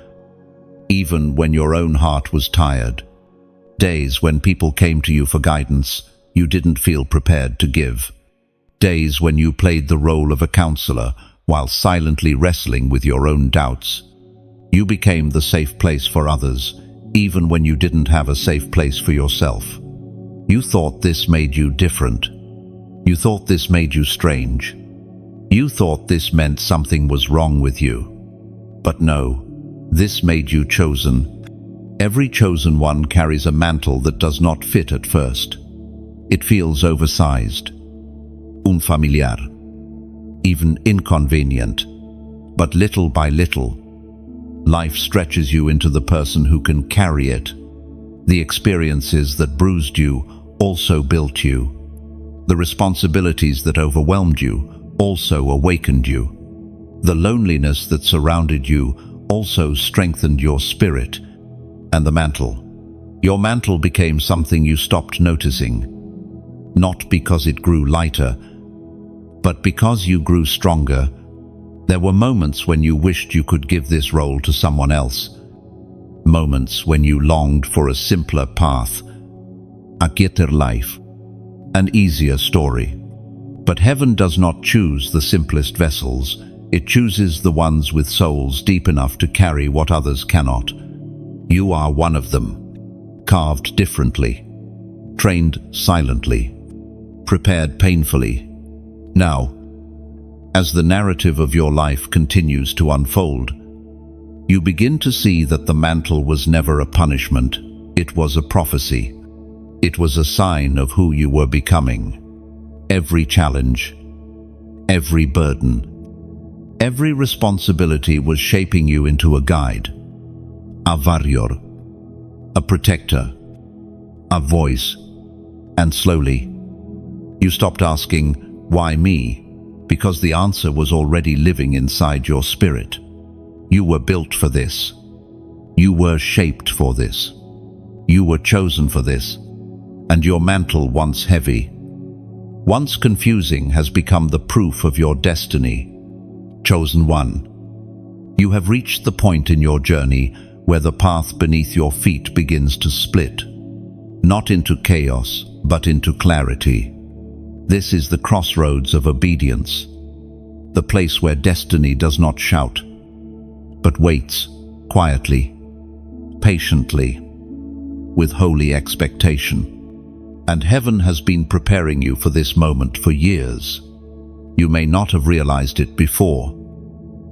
even when your own heart was tired. Days when people came to you for guidance you didn't feel prepared to give. Days when you played the role of a counselor while silently wrestling with your own doubts. You became the safe place for others, even when you didn't have a safe place for yourself. You thought this made you different. You thought this made you strange. You thought this meant something was wrong with you. But no, this made you chosen. Every chosen one carries a mantle that does not fit at first. It feels oversized, unfamiliar, even inconvenient. But little by little, life stretches you into the person who can carry it. The experiences that bruised you also built you. The responsibilities that overwhelmed you also awakened you. The loneliness that surrounded you also strengthened your spirit. And the mantle. Your mantle became something you stopped noticing. Not because it grew lighter, but because you grew stronger. There were moments when you wished you could give this role to someone else. Moments when you longed for a simpler path, a quieter life, an easier story. But heaven does not choose the simplest vessels. It chooses the ones with souls deep enough to carry what others cannot. You are one of them, carved differently, trained silently, prepared painfully. Now, as the narrative of your life continues to unfold, you begin to see that the mantle was never a punishment. It was a prophecy. It was a sign of who you were becoming. Every challenge, every burden, every responsibility was shaping you into a guide, a warrior, a protector, a voice. And slowly, you stopped asking, "Why me?" because the answer was already living inside your spirit. You were built for this. You were shaped for this. You were chosen for this. And your mantle, once heavy, once confusing, has become the proof of your destiny. Chosen one. You have reached the point in your journey where the path beneath your feet begins to split. Not into chaos, but into clarity. This is the crossroads of obedience, the place where destiny does not shout, but waits quietly, patiently, with holy expectation. And heaven has been preparing you for this moment for years. You may not have realized it before,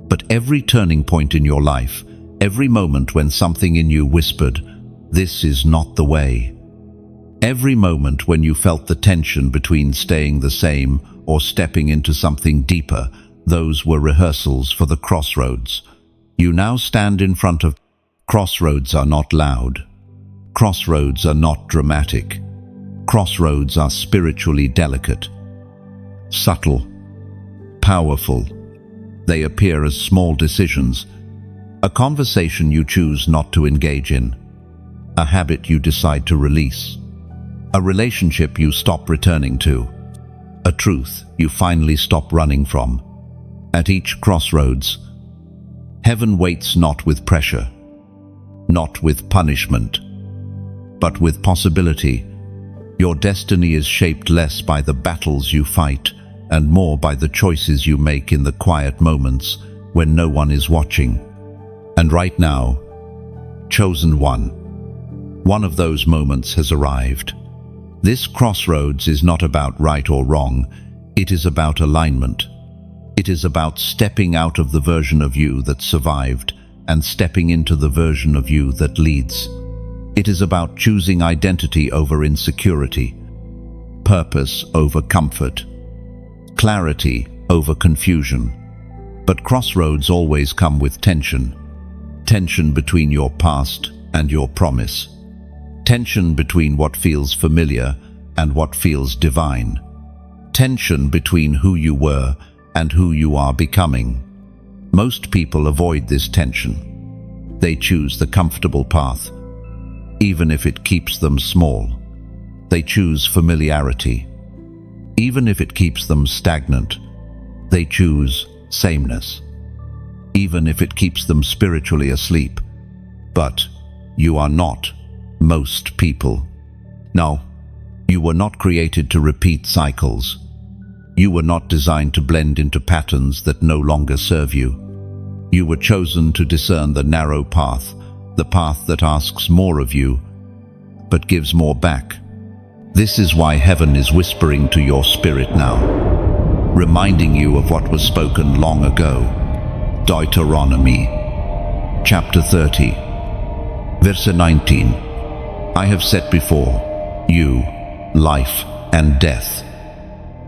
but every turning point in your life, every moment when something in you whispered, "This is not the way," every moment when you felt the tension between staying the same or stepping into something deeper, those were rehearsals for the crossroads. You now stand in front of. Crossroads are not loud. Crossroads are not dramatic. Crossroads are spiritually delicate, subtle, powerful. They appear as small decisions, a conversation you choose not to engage in, a habit you decide to release, a relationship you stop returning to, a truth you finally stop running from. At each crossroads, heaven waits not with pressure, not with punishment, but with possibility. Your destiny is shaped less by the battles you fight and more by the choices you make in the quiet moments when no one is watching. And right now, chosen one of those moments has arrived. This crossroads is not about right or wrong. It is about alignment. It is about stepping out of the version of you that survived and stepping into the version of you that leads. It is about choosing identity over insecurity, purpose over comfort, clarity over confusion. But crossroads always come with tension. Tension between your past and your promise. Tension between what feels familiar and what feels divine. Tension between who you were and who you are becoming. Most people avoid this tension. They choose the comfortable path, even if it keeps them small. They choose familiarity, even if it keeps them stagnant. They choose sameness, even if it keeps them spiritually asleep. But you are not most people. No, you were not created to repeat cycles. You were not designed to blend into patterns that no longer serve you. You were chosen to discern the narrow path, the path that asks more of you, but gives more back. This is why heaven is whispering to your spirit now, reminding you of what was spoken long ago. Deuteronomy, chapter 30, verse 19. I have set before you life and death,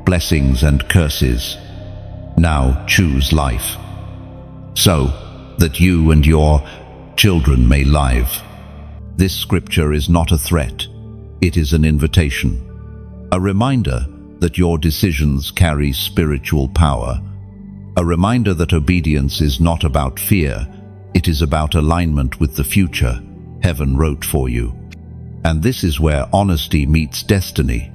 blessings and curses. Now choose life, so that you and your children may live. This scripture is not a threat. It is an invitation, a reminder that your decisions carry spiritual power, a reminder that obedience is not about fear, it is about alignment with the future heaven wrote for you. And this is where honesty meets destiny.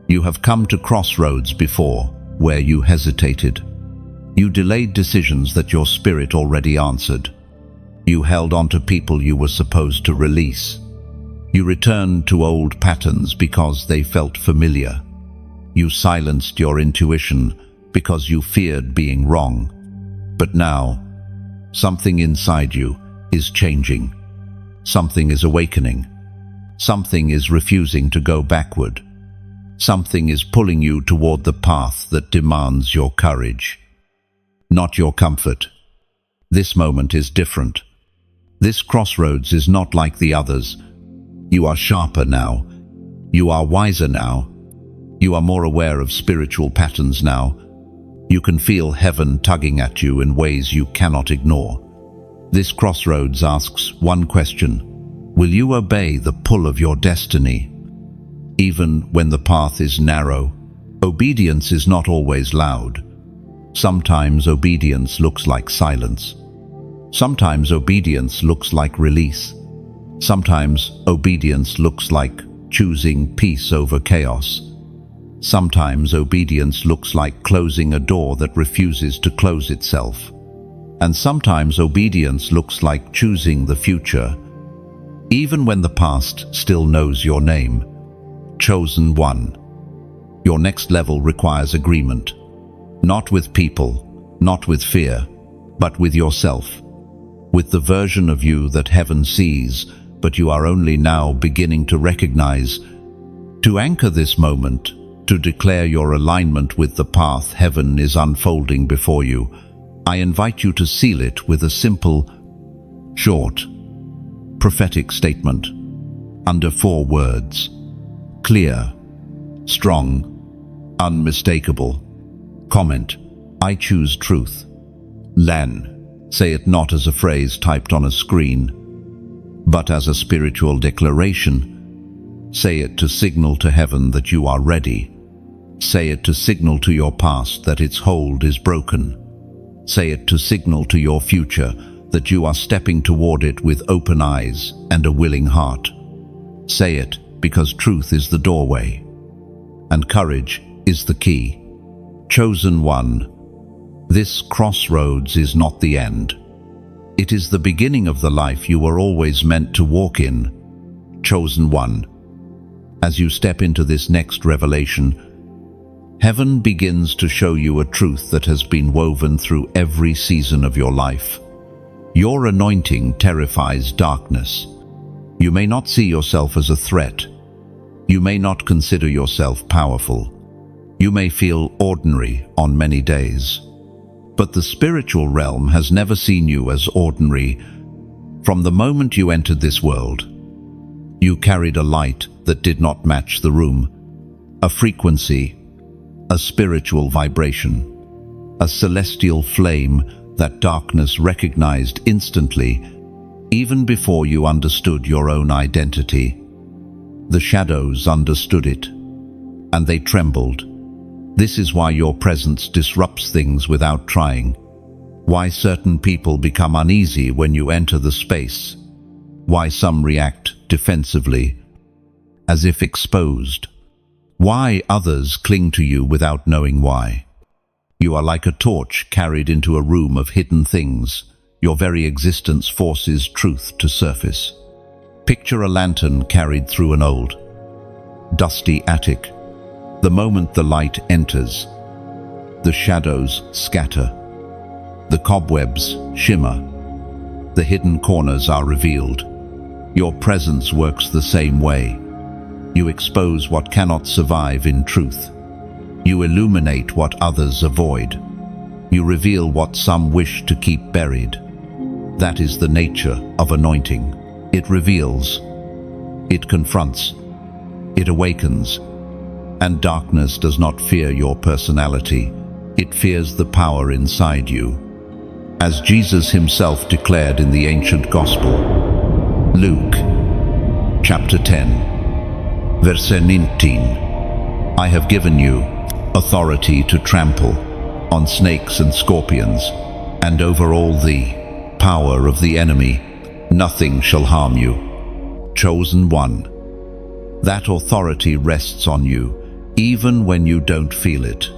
You have come to crossroads before, where you hesitated. You delayed decisions that your spirit already answered. You held on to people you were supposed to release. You returned to old patterns because they felt familiar. You silenced your intuition because you feared being wrong. But now, something inside you is changing. Something is awakening. Something is refusing to go backward. Something is pulling you toward the path that demands your courage, not your comfort. This moment is different. This crossroads is not like the others. You are sharper now. You are wiser now. You are more aware of spiritual patterns now. You can feel heaven tugging at you in ways you cannot ignore. This crossroads asks one question: will you obey the pull of your destiny? Even when the path is narrow, obedience is not always loud. Sometimes obedience looks like silence. Sometimes obedience looks like release. Sometimes obedience looks like choosing peace over chaos. Sometimes obedience looks like closing a door that refuses to close itself. And sometimes obedience looks like choosing the future, even when the past still knows your name. Chosen one. Your next level requires agreement. Not with people, not with fear, but with yourself. With the version of you that heaven sees, but you are only now beginning to recognize. To anchor this moment, to declare your alignment with the path heaven is unfolding before you, I invite you to seal it with a simple, short, prophetic statement, under 4 words. Clear, strong, unmistakable. Comment: I choose truth. Len, say it not as a phrase typed on a screen, but as a spiritual declaration. Say it to signal to heaven that you are ready. Say it to signal to your past that its hold is broken. Say it to signal to your future that you are stepping toward it with open eyes and a willing heart. Say it because truth is the doorway, and courage is the key. Chosen one, this crossroads is not the end. It is the beginning of the life you were always meant to walk in. Chosen one, as you step into this next revelation, heaven begins to show you a truth that has been woven through every season of your life. Your anointing terrifies darkness. You may not see yourself as a threat. You may not consider yourself powerful. You may feel ordinary on many days. But the spiritual realm has never seen you as ordinary. From the moment you entered this world, you carried a light that did not match the room, a frequency, a spiritual vibration, a celestial flame that darkness recognized instantly, even before you understood your own identity. The shadows understood it, and they trembled. This is why your presence disrupts things without trying. Why certain people become uneasy when you enter the space. Why some react defensively, as if exposed. Why others cling to you without knowing why. You are like a torch carried into a room of hidden things. Your very existence forces truth to surface. Picture a lantern carried through an old, dusty attic. The moment the light enters, the shadows scatter. The cobwebs shimmer. The hidden corners are revealed. Your presence works the same way. You expose what cannot survive in truth. You illuminate what others avoid. You reveal what some wish to keep buried. That is the nature of anointing. It reveals, it confronts, it awakens, and darkness does not fear your personality. It fears the power inside you. As Jesus himself declared in the ancient gospel, Luke, chapter 10, verse 19, I have given you authority to trample on snakes and scorpions, and over all the power of the enemy. Nothing shall harm you. Chosen one. That authority rests on you, even when you don't feel it,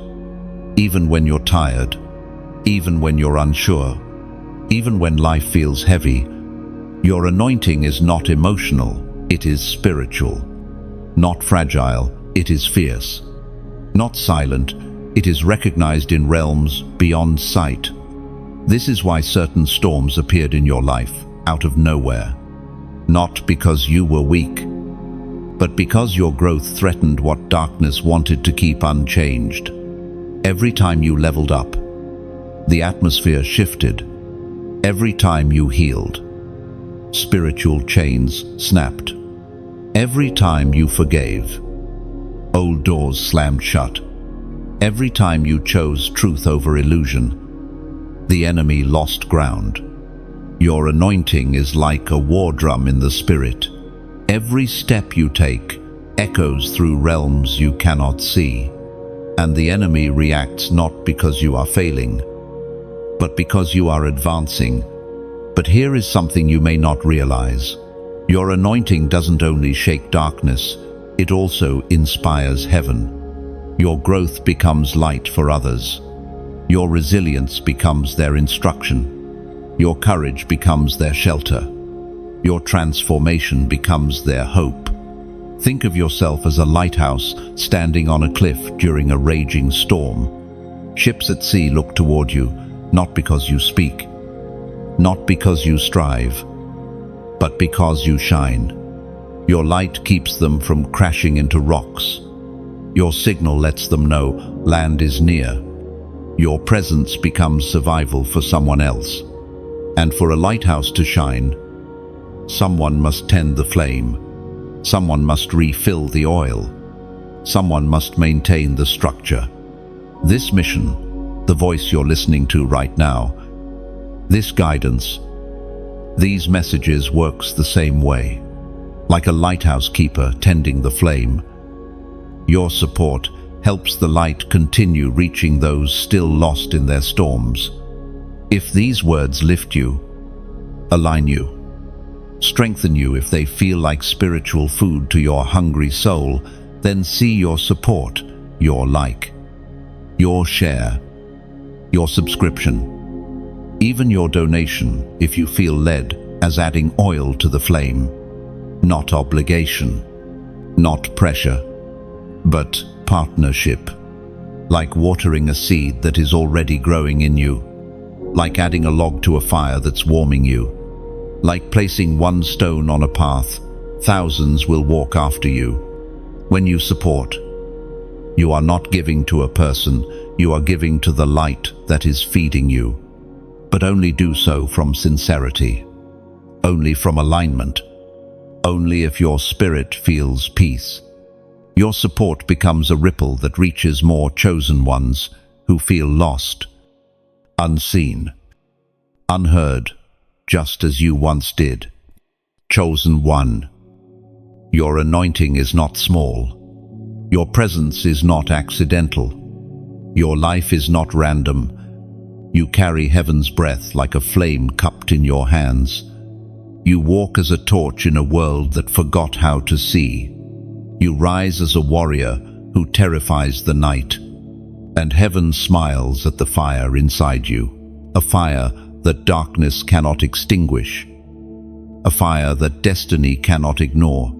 even when you're tired, even when you're unsure, even when life feels heavy. Your anointing is not emotional, it is spiritual. Not fragile, it is fierce. Not silent, it is recognized in realms beyond sight. This is why certain storms appeared in your life, out of nowhere. Not because you were weak, but because your growth threatened what darkness wanted to keep unchanged. Every time you leveled up, the atmosphere shifted. Every time you healed, spiritual chains snapped. Every time you forgave, old doors slammed shut. Every time you chose truth over illusion, the enemy lost ground. Your anointing is like a war drum in the spirit. Every step you take echoes through realms you cannot see, and the enemy reacts not because you are failing, but because you are advancing. But here is something you may not realize. Your anointing doesn't only shake darkness, it also inspires heaven. Your growth becomes light for others. Your resilience becomes their instruction. Your courage becomes their shelter. Your transformation becomes their hope. Think of yourself as a lighthouse standing on a cliff during a raging storm. Ships at sea look toward you, not because you speak, not because you strive, but because you shine. Your light keeps them from crashing into rocks. Your signal lets them know land is near. Your presence becomes survival for someone else. And for a lighthouse to shine, someone must tend the flame. Someone must refill the oil. Someone must maintain the structure. This mission, the voice you're listening to right now, this guidance, these messages works the same way. Like a lighthouse keeper tending the flame, your support helps the light continue reaching those still lost in their storms. If these words lift you, align you, strengthen you if they feel like spiritual food to your hungry soul, then see your support, your like, your share, your subscription, even your donation if you feel led as adding oil to the flame. Not obligation, not pressure, but partnership. Like watering a seed that is already growing in you, like adding a log to a fire that's warming you. Like placing one stone on a path, thousands will walk after you. When you support, you are not giving to a person, you are giving to the light that is feeding you. But only do so from sincerity, only from alignment, only if your spirit feels peace. Your support becomes a ripple that reaches more chosen ones who feel lost, unseen, unheard, just as you once did. Chosen one. Your anointing is not small. Your presence is not accidental. Your life is not random. You carry heaven's breath like a flame cupped in your hands. You walk as a torch in a world that forgot how to see. You rise as a warrior who terrifies the night. And heaven smiles at the fire inside you, a fire that darkness cannot extinguish, a fire that destiny cannot ignore,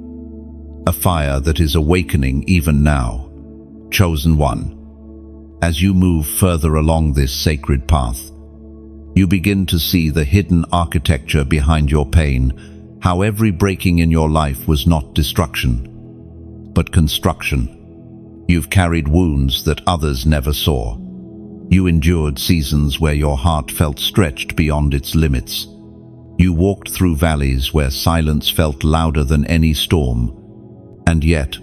a fire that is awakening even now. Chosen one. As you move further along this sacred path, you begin to see the hidden architecture behind your pain, how every breaking in your life was not destruction, but construction. You've carried wounds that others never saw. You endured seasons where your heart felt stretched beyond its limits. You walked through valleys where silence felt louder than any storm. And yet,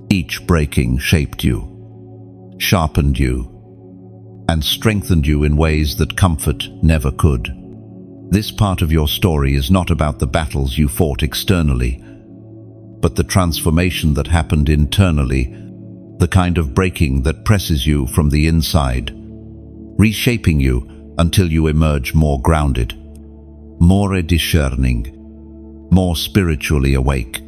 each breaking shaped you, sharpened you, and strengthened you in ways that comfort never could. This part of your story is not about the battles you fought externally, but the transformation that happened internally, the kind of breaking that presses you from the inside, reshaping you until you emerge more grounded, more discerning, more spiritually awake.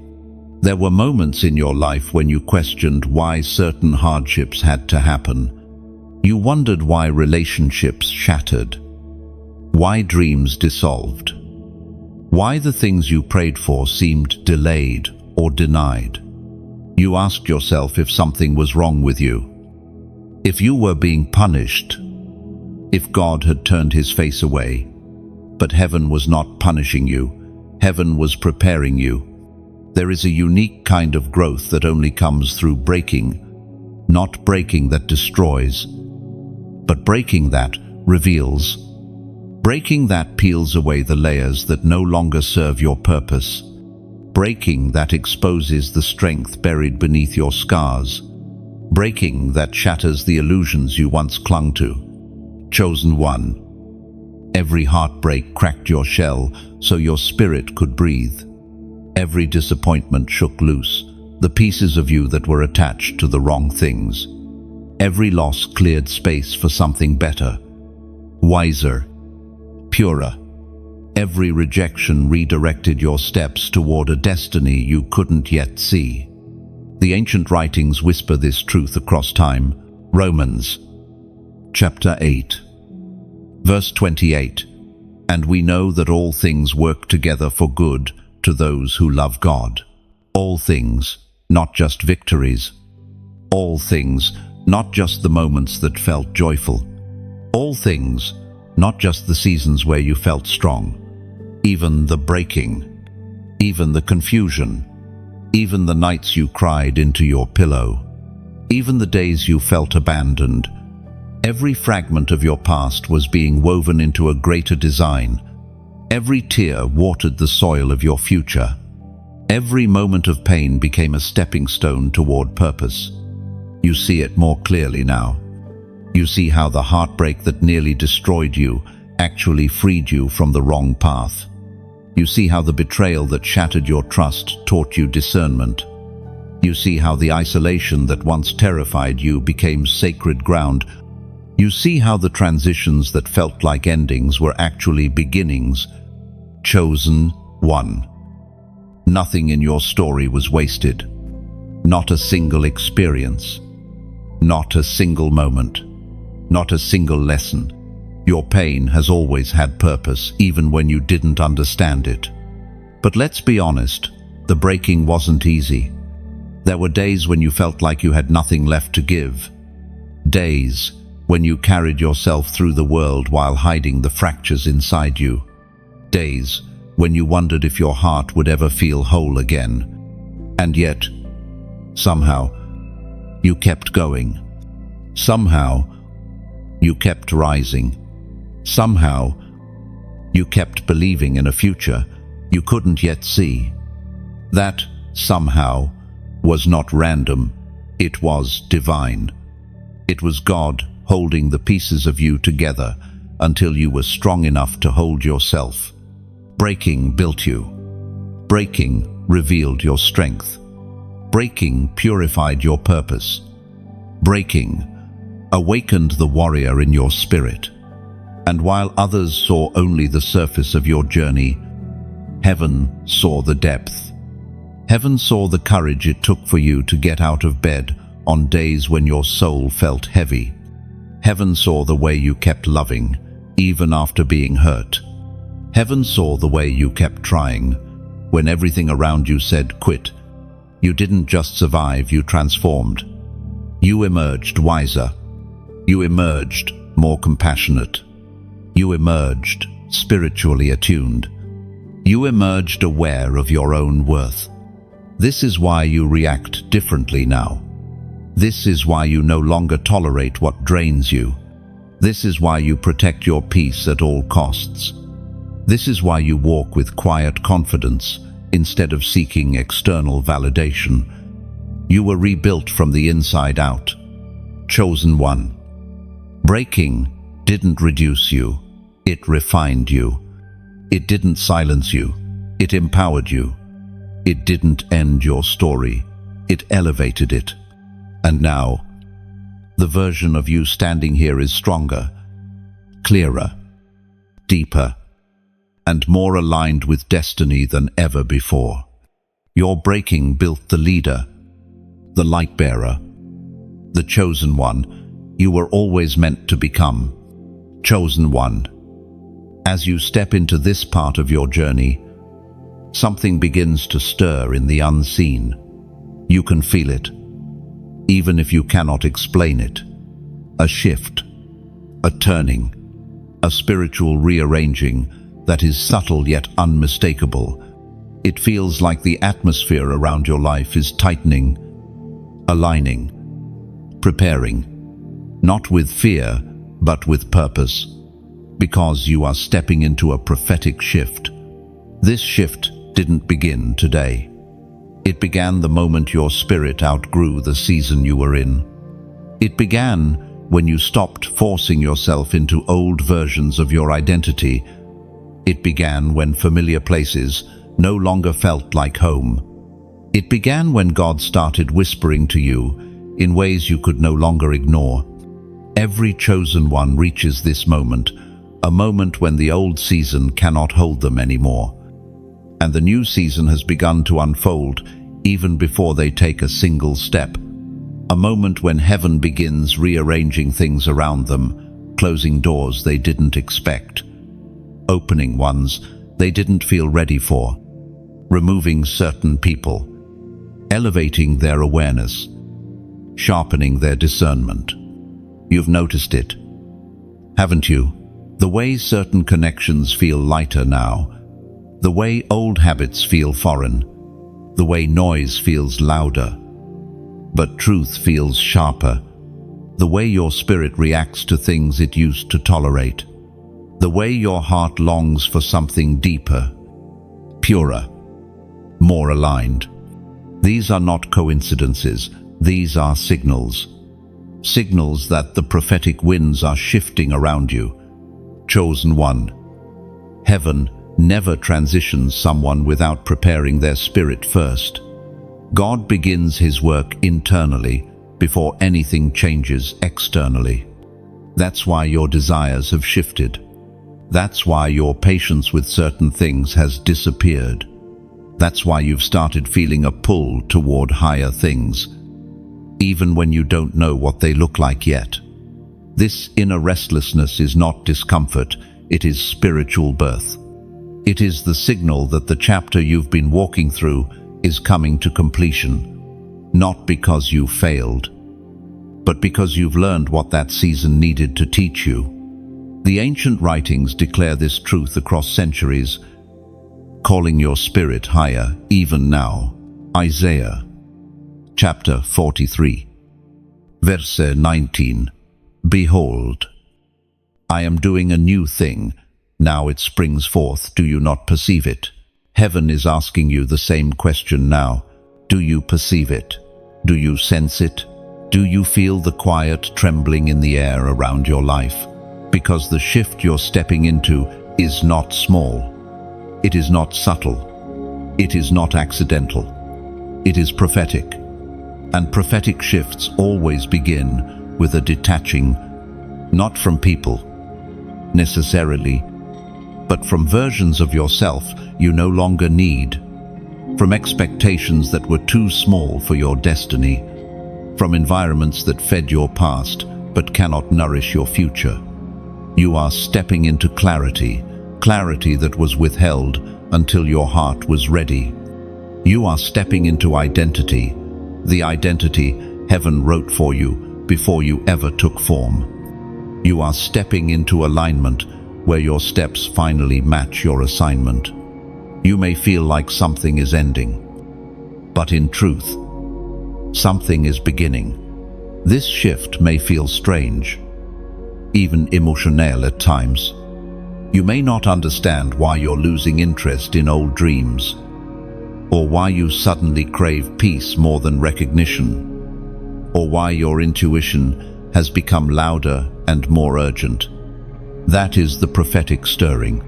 There were moments in your life when you questioned why certain hardships had to happen. You wondered why relationships shattered, why dreams dissolved, why the things you prayed for seemed delayed or denied. You asked yourself if something was wrong with you, if you were being punished, if God had turned his face away. But heaven was not punishing you, heaven was preparing you. There is a unique kind of growth that only comes through breaking, not breaking that destroys, but breaking that reveals, breaking that peels away the layers that no longer serve your purpose, breaking that exposes the strength buried beneath your scars, breaking that shatters the illusions you once clung to. Chosen one. Every heartbreak cracked your shell so your spirit could breathe. Every disappointment shook loose the pieces of you that were attached to the wrong things. Every loss cleared space for something better, wiser, purer. Every rejection redirected your steps toward a destiny you couldn't yet see. The ancient writings whisper this truth across time. Romans, chapter 8, verse 28. And we know that all things work together for good to those who love God. All things. not just victories. All things, not just the moments that felt joyful. All things, not just the seasons where you felt strong. Even the breaking, even the confusion, even the nights you cried into your pillow, even the days you felt abandoned. Every fragment of your past was being woven into a greater design. Every tear watered the soil of your future. Every moment of pain became a stepping stone toward purpose. You see it more clearly now. You see how the heartbreak that nearly destroyed you actually freed you from the wrong path. You see how the betrayal that shattered your trust taught you discernment. You see how the isolation that once terrified you became sacred ground. You see how the transitions that felt like endings were actually beginnings. Chosen one. Nothing in your story was wasted. Not a single experience. Not a single moment. Not a single lesson. Your pain has always had purpose, even when you didn't understand it. But let's be honest, the breaking wasn't easy. There were days when you felt like you had nothing left to give. Days when you carried yourself through the world while hiding the fractures inside you. Days when you wondered if your heart would ever feel whole again. And yet, somehow, you kept going. Somehow, you kept rising. Somehow, you kept believing in a future you couldn't yet see. That somehow was not random, it was divine. It was God holding the pieces of you together until you were strong enough to hold yourself. Breaking built you. Breaking revealed your strength. Breaking purified your purpose. Breaking awakened the warrior in your spirit. And while others saw only the surface of your journey, heaven saw the depth. Heaven saw the courage it took for you to get out of bed on days when your soul felt heavy. Heaven saw the way you kept loving, even after being hurt. Heaven saw the way you kept trying, when everything around you said quit. You didn't just survive, you transformed. You emerged wiser. You emerged more compassionate. You emerged spiritually attuned. You emerged aware of your own worth. This is why you react differently now. This is why you no longer tolerate what drains you. This is why you protect your peace at all costs. This is why you walk with quiet confidence instead of seeking external validation. You were rebuilt from the inside out. Chosen one. Breaking didn't reduce you, it refined you. It didn't silence you, it empowered you. It didn't end your story, it elevated it. And now, the version of you standing here is stronger, clearer, deeper, and more aligned with destiny than ever before. Your breaking built the leader, the light bearer, the chosen one you were always meant to become. Chosen one. As you step into this part of your journey, something begins to stir in the unseen. You can feel it, even if you cannot explain it. A shift, a turning, a spiritual rearranging that is subtle yet unmistakable. It feels like the atmosphere around your life is tightening, aligning, preparing, not with fear, but with purpose, because you are stepping into a prophetic shift. This shift didn't begin today. It began the moment your spirit outgrew the season you were in. It began when you stopped forcing yourself into old versions of your identity. It began when familiar places no longer felt like home. It began when God started whispering to you in ways you could no longer ignore. Every chosen one reaches this moment, a moment when the old season cannot hold them anymore. And the new season has begun to unfold even before they take a single step. A moment when heaven begins rearranging things around them, closing doors they didn't expect, opening ones they didn't feel ready for, removing certain people, elevating their awareness, sharpening their discernment. You've noticed it, haven't you? The way certain connections feel lighter now, the way old habits feel foreign, the way noise feels louder, but truth feels sharper, the way your spirit reacts to things it used to tolerate, the way your heart longs for something deeper, purer, more aligned. These are not coincidences, these are signals. Signals that the prophetic winds are shifting around you. Chosen one. Heaven never transitions someone without preparing their spirit first. God begins his work internally before anything changes externally. That's why your desires have shifted. That's why your patience with certain things has disappeared. That's why you've started feeling a pull toward higher things, even when you don't know what they look like yet. This inner restlessness is not discomfort, it is spiritual birth. It is the signal that the chapter you've been walking through is coming to completion, not because you failed, but because you've learned what that season needed to teach you. The ancient writings declare this truth across centuries, calling your spirit higher even now. Isaiah chapter 43, verse 19. Behold, I am doing a new thing. Now it springs forth. Do you not perceive it? Heaven is asking you the same question now. Do you perceive it? Do you sense it? Do you feel the quiet trembling in the air around your life? Because the shift you're stepping into is not small. It is not subtle. It is not accidental. It is prophetic. And prophetic shifts always begin with a detaching, not from people necessarily, but from versions of yourself you no longer need, from expectations that were too small for your destiny, from environments that fed your past but cannot nourish your future. You are stepping into clarity, clarity that was withheld until your heart was ready. You are stepping into identity, the identity heaven wrote for you before you ever took form. You are stepping into alignment where your steps finally match your assignment. You may feel like something is ending, but in truth, something is beginning. This shift may feel strange, even emotional at times. You may not understand why you're losing interest in old dreams, or why you suddenly crave peace more than recognition, or why your intuition has become louder and more urgent. That is the prophetic stirring.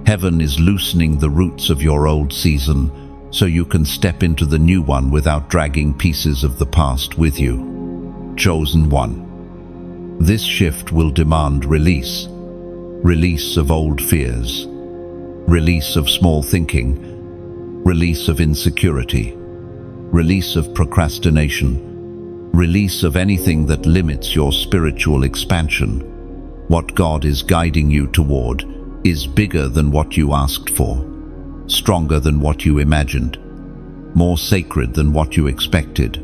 Heaven is loosening the roots of your old season so you can step into the new one without dragging pieces of the past with you. Chosen one. This shift will demand release. Release of old fears. Release of small thinking. Release of insecurity. Release of procrastination. Release of anything that limits your spiritual expansion. What God is guiding you toward is bigger than what you asked for, stronger than what you imagined, more sacred than what you expected.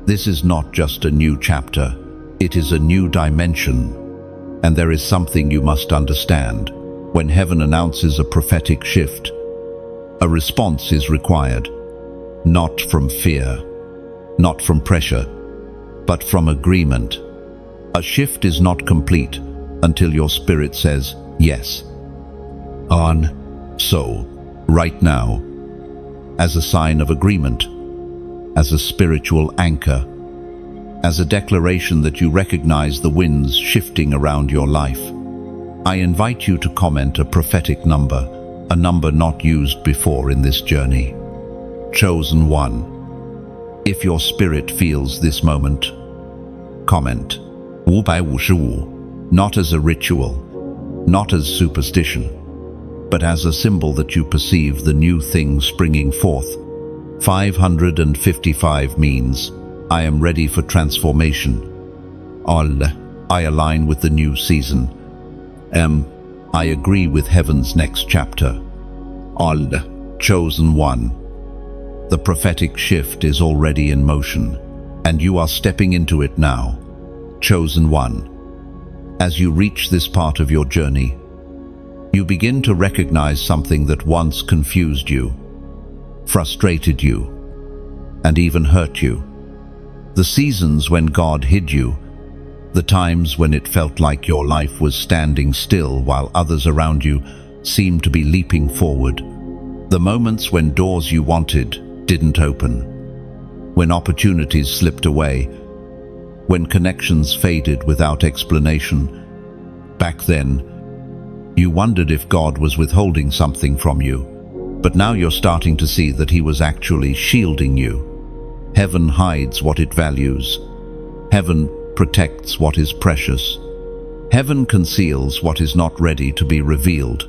This is not just a new chapter, it is a new dimension. And there is something you must understand. When heaven announces a prophetic shift, a response is required, not from fear, not from pressure, but from agreement. A shift is not complete until your spirit says yes. So, right now, as a sign of agreement, as a spiritual anchor, as a declaration that you recognize the winds shifting around your life, I invite you to comment a prophetic number, a number not used before in this journey. Chosen one. If your spirit feels this moment, comment 555, not as a ritual, not as superstition, but as a symbol that you perceive the new thing springing forth. 555 means, I am ready for transformation. I align with the new season. I agree with heaven's next chapter. Chosen one. The prophetic shift is already in motion, and you are stepping into it now. Chosen one. As you reach this part of your journey, you begin to recognize something that once confused you, frustrated you, and even hurt you. The seasons when God hid you, the times when it felt like your life was standing still while others around you seemed to be leaping forward. The moments when doors you wanted didn't open, when opportunities slipped away, when connections faded without explanation. Back then, you wondered if God was withholding something from you, but now you're starting to see that He was actually shielding you. Heaven hides what it values. Heaven protects what is precious. Heaven conceals what is not ready to be revealed.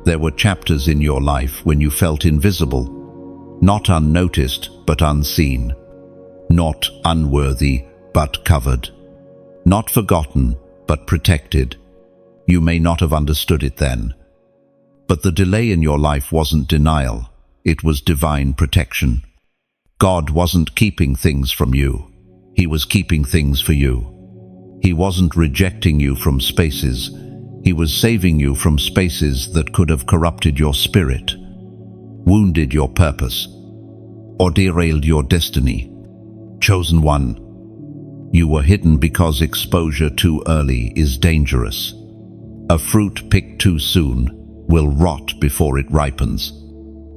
There were chapters in your life when you felt invisible, not unnoticed but unseen, not unworthy but covered, not forgotten but protected. You may not have understood it then, but the delay in your life wasn't denial, it was divine protection. God wasn't keeping things from you, He was keeping things for you. He wasn't rejecting you from spaces, He was saving you from spaces that could have corrupted your spirit, wounded your purpose, or derailed your destiny. Chosen one. You were hidden because exposure too early is dangerous. A fruit picked too soon will rot before it ripens.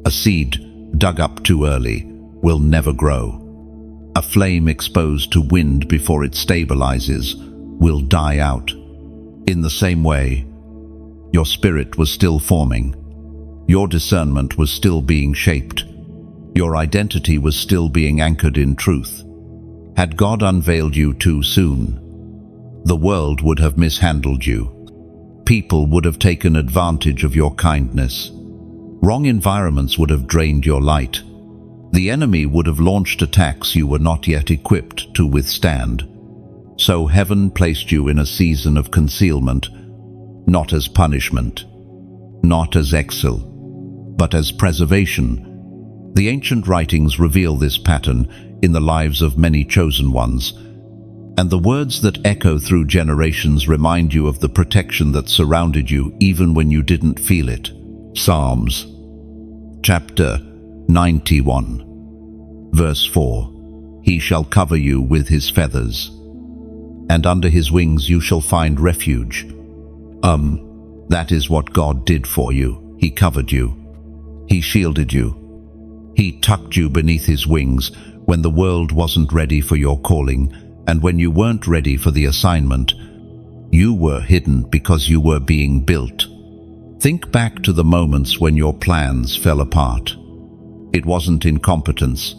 A seed dug up too early will never grow. A flame exposed to wind before it stabilizes will die out. In the same way, your spirit was still forming. Your discernment was still being shaped. Your identity was still being anchored in truth. Had God unveiled you too soon, the world would have mishandled you. People would have taken advantage of your kindness. Wrong environments would have drained your light. The enemy would have launched attacks you were not yet equipped to withstand. So heaven placed you in a season of concealment, not as punishment, not as exile, but as preservation. The ancient writings reveal this pattern in the lives of many chosen ones, and the words that echo through generations remind you of the protection that surrounded you even when you didn't feel it. Psalms, chapter 91, verse 4. He shall cover you with His feathers, and under His wings you shall find refuge. That is what God did for you. He covered you. He shielded you. He tucked you beneath His wings when the world wasn't ready for your calling, and when you weren't ready for the assignment. You were hidden because you were being built. Think back to the moments when your plans fell apart. It wasn't incompetence.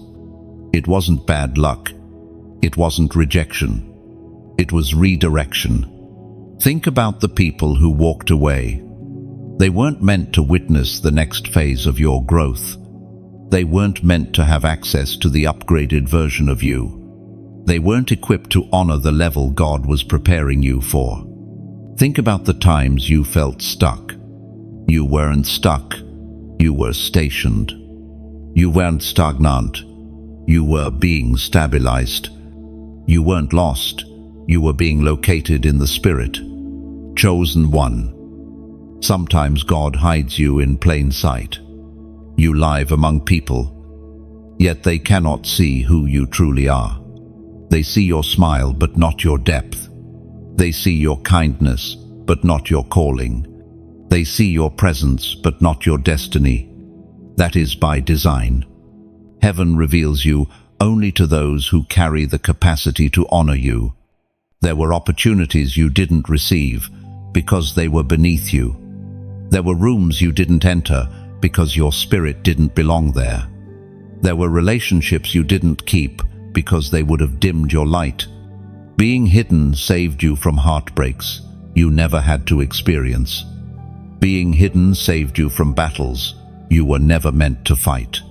It wasn't bad luck. It wasn't rejection. It was redirection. Think about the people who walked away. They weren't meant to witness the next phase of your growth. They weren't meant to have access to the upgraded version of you. They weren't equipped to honor the level God was preparing you for. Think about the times you felt stuck. You weren't stuck. You were stationed. You weren't stagnant. You were being stabilized. You weren't lost. You were being located in the Spirit. Chosen one. Sometimes God hides you in plain sight. You live among people, yet they cannot see who you truly are. They see your smile, but not your depth. They see your kindness, but not your calling. They see your presence, but not your destiny. That is by design. Heaven reveals you only to those who carry the capacity to honor you. There were opportunities you didn't receive because they were beneath you. There were rooms you didn't enter because your spirit didn't belong there. There were relationships you didn't keep because they would have dimmed your light. Being hidden saved you from heartbreaks you never had to experience. Being hidden saved you from battles you were never meant to fight.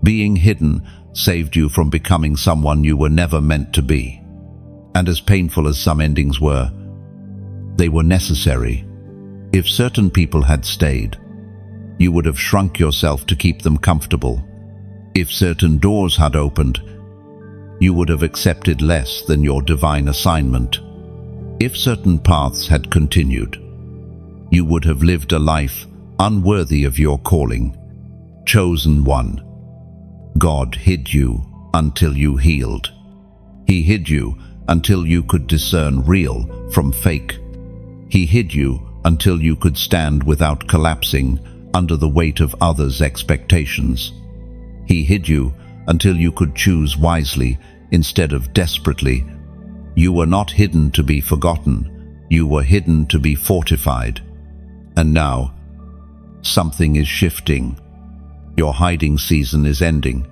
Being hidden saved you from becoming someone you were never meant to be. And as painful as some endings were, they were necessary. If certain people had stayed, you would have shrunk yourself to keep them comfortable. If certain doors had opened, you would have accepted less than your divine assignment. If certain paths had continued, you would have lived a life unworthy of your calling. Chosen one. God hid you until you healed. He hid you until you could discern real from fake. He hid you until you could stand without collapsing under the weight of others' expectations. He hid you until you could choose wisely instead of desperately. You were not hidden to be forgotten. You were hidden to be fortified. And now, something is shifting. Your hiding season is ending.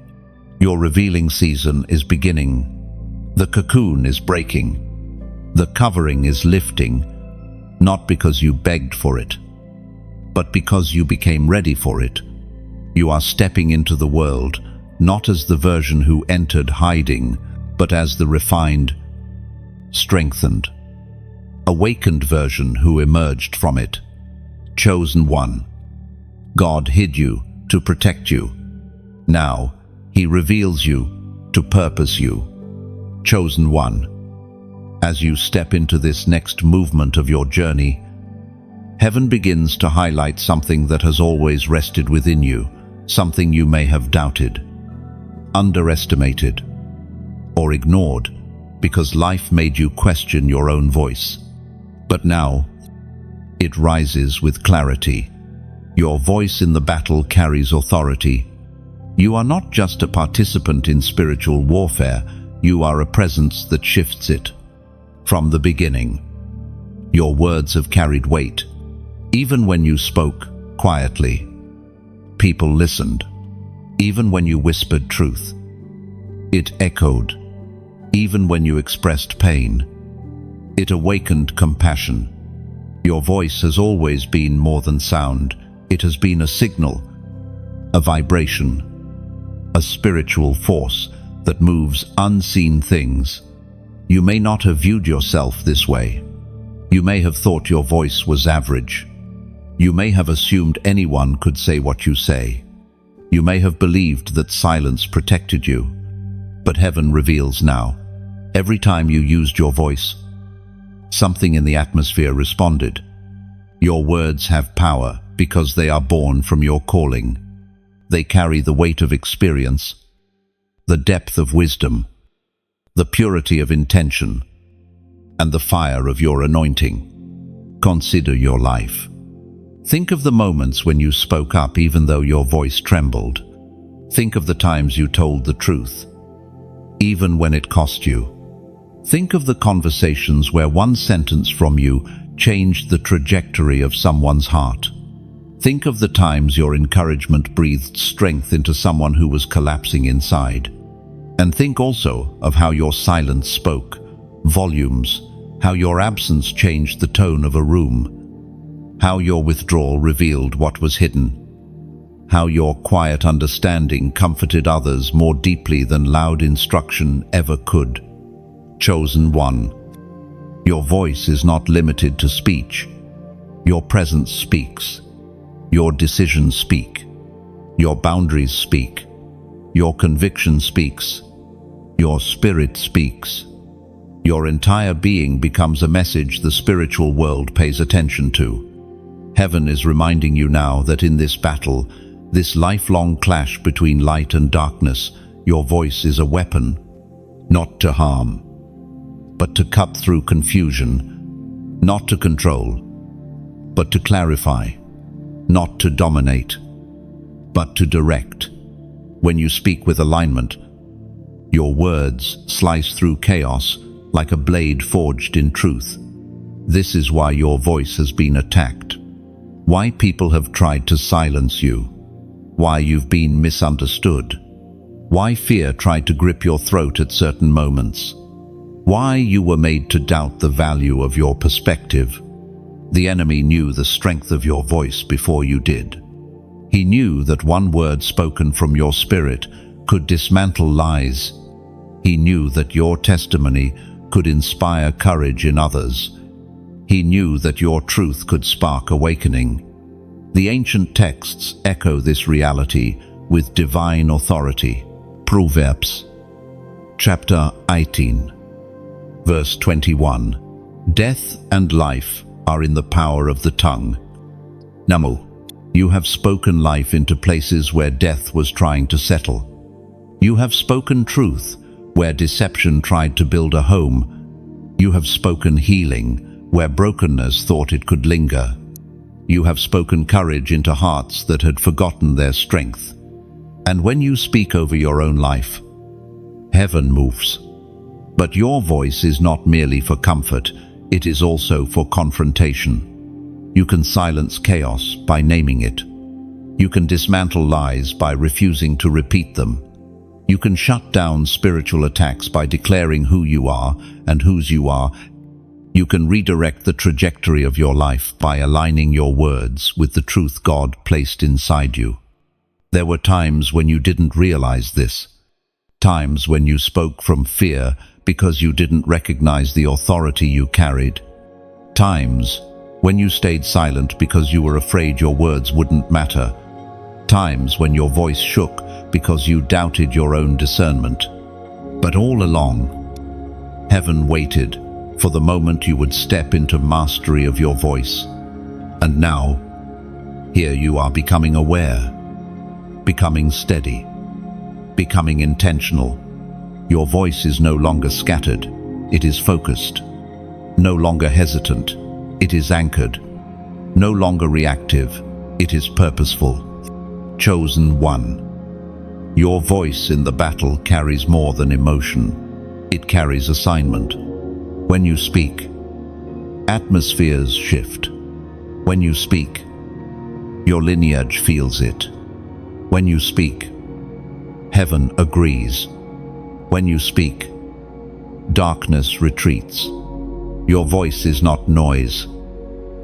Your revealing season is beginning. The cocoon is breaking. The covering is lifting, not because you begged for it, but because you became ready for it. You are stepping into the world, not as the version who entered hiding, but as the refined, strengthened, awakened version who emerged from it. Chosen one. God hid you to protect you. Now, He reveals you to purpose you. Chosen one. As you step into this next movement of your journey, heaven begins to highlight something that has always rested within you, something you may have doubted, underestimated, or ignored because life made you question your own voice. But now, it rises with clarity. Your voice in the battle carries authority. You are not just a participant in spiritual warfare, you are a presence that shifts it. From the beginning, your words have carried weight. Even when you spoke quietly, people listened. Even when you whispered truth, it echoed. Even when you expressed pain, it awakened compassion. Your voice has always been more than sound. It has been a signal, a vibration, a spiritual force that moves unseen things. You may not have viewed yourself this way. You may have thought your voice was average. You may have assumed anyone could say what you say. You may have believed that silence protected you. But heaven reveals now, every time you used your voice, something in the atmosphere responded. Your words have power because they are born from your calling. They carry the weight of experience, the depth of wisdom, the purity of intention, and the fire of your anointing. Consider your life. Think of the moments when you spoke up even though your voice trembled. Think of the times you told the truth, even when it cost you. Think of the conversations where one sentence from you changed the trajectory of someone's heart. Think of the times your encouragement breathed strength into someone who was collapsing inside. And think also of how your silence spoke volumes, how your absence changed the tone of a room, how your withdrawal revealed what was hidden, how your quiet understanding comforted others more deeply than loud instruction ever could. Chosen one. Your voice is not limited to speech. Your presence speaks. Your decisions speak. Your boundaries speak. Your conviction speaks. Your spirit speaks. Your entire being becomes a message the spiritual world pays attention to. Heaven is reminding you now that in this battle, this lifelong clash between light and darkness, your voice is a weapon, not to harm, but to cut through confusion, not to control, but to clarify, not to dominate, but to direct. When you speak with alignment, your words slice through chaos like a blade forged in truth. This is why your voice has been attacked, why people have tried to silence you, why you've been misunderstood, why fear tried to grip your throat at certain moments, why you were made to doubt the value of your perspective. The enemy knew the strength of your voice before you did. He knew that one word spoken from your spirit could dismantle lies. He knew that your testimony could inspire courage in others. He knew that your truth could spark awakening. The ancient texts echo this reality with divine authority. Proverbs chapter 18, verse 21. Death and life are in the power of the tongue. Namu, you have spoken life into places where death was trying to settle. You have spoken truth where deception tried to build a home. You have spoken healing where brokenness thought it could linger. You have spoken courage into hearts that had forgotten their strength. And when you speak over your own life, heaven moves. But your voice is not merely for comfort, it is also for confrontation. You can silence chaos by naming it. You can dismantle lies by refusing to repeat them. You can shut down spiritual attacks by declaring who you are and whose you are. You can redirect the trajectory of your life by aligning your words with the truth God placed inside you. There were times when you didn't realize this. Times when you spoke from fear because you didn't recognize the authority you carried. Times when you stayed silent because you were afraid your words wouldn't matter. Times when your voice shook because you doubted your own discernment. But all along, heaven waited for the moment you would step into mastery of your voice. And now, here you are becoming aware, becoming steady, becoming intentional. Your voice is no longer scattered, it is focused. No longer hesitant, it is anchored. No longer reactive, it is purposeful. Chosen one. Your voice in the battle carries more than emotion. It carries assignment. When you speak, atmospheres shift. When you speak, your lineage feels it. When you speak, heaven agrees. When you speak, darkness retreats. Your voice is not noise.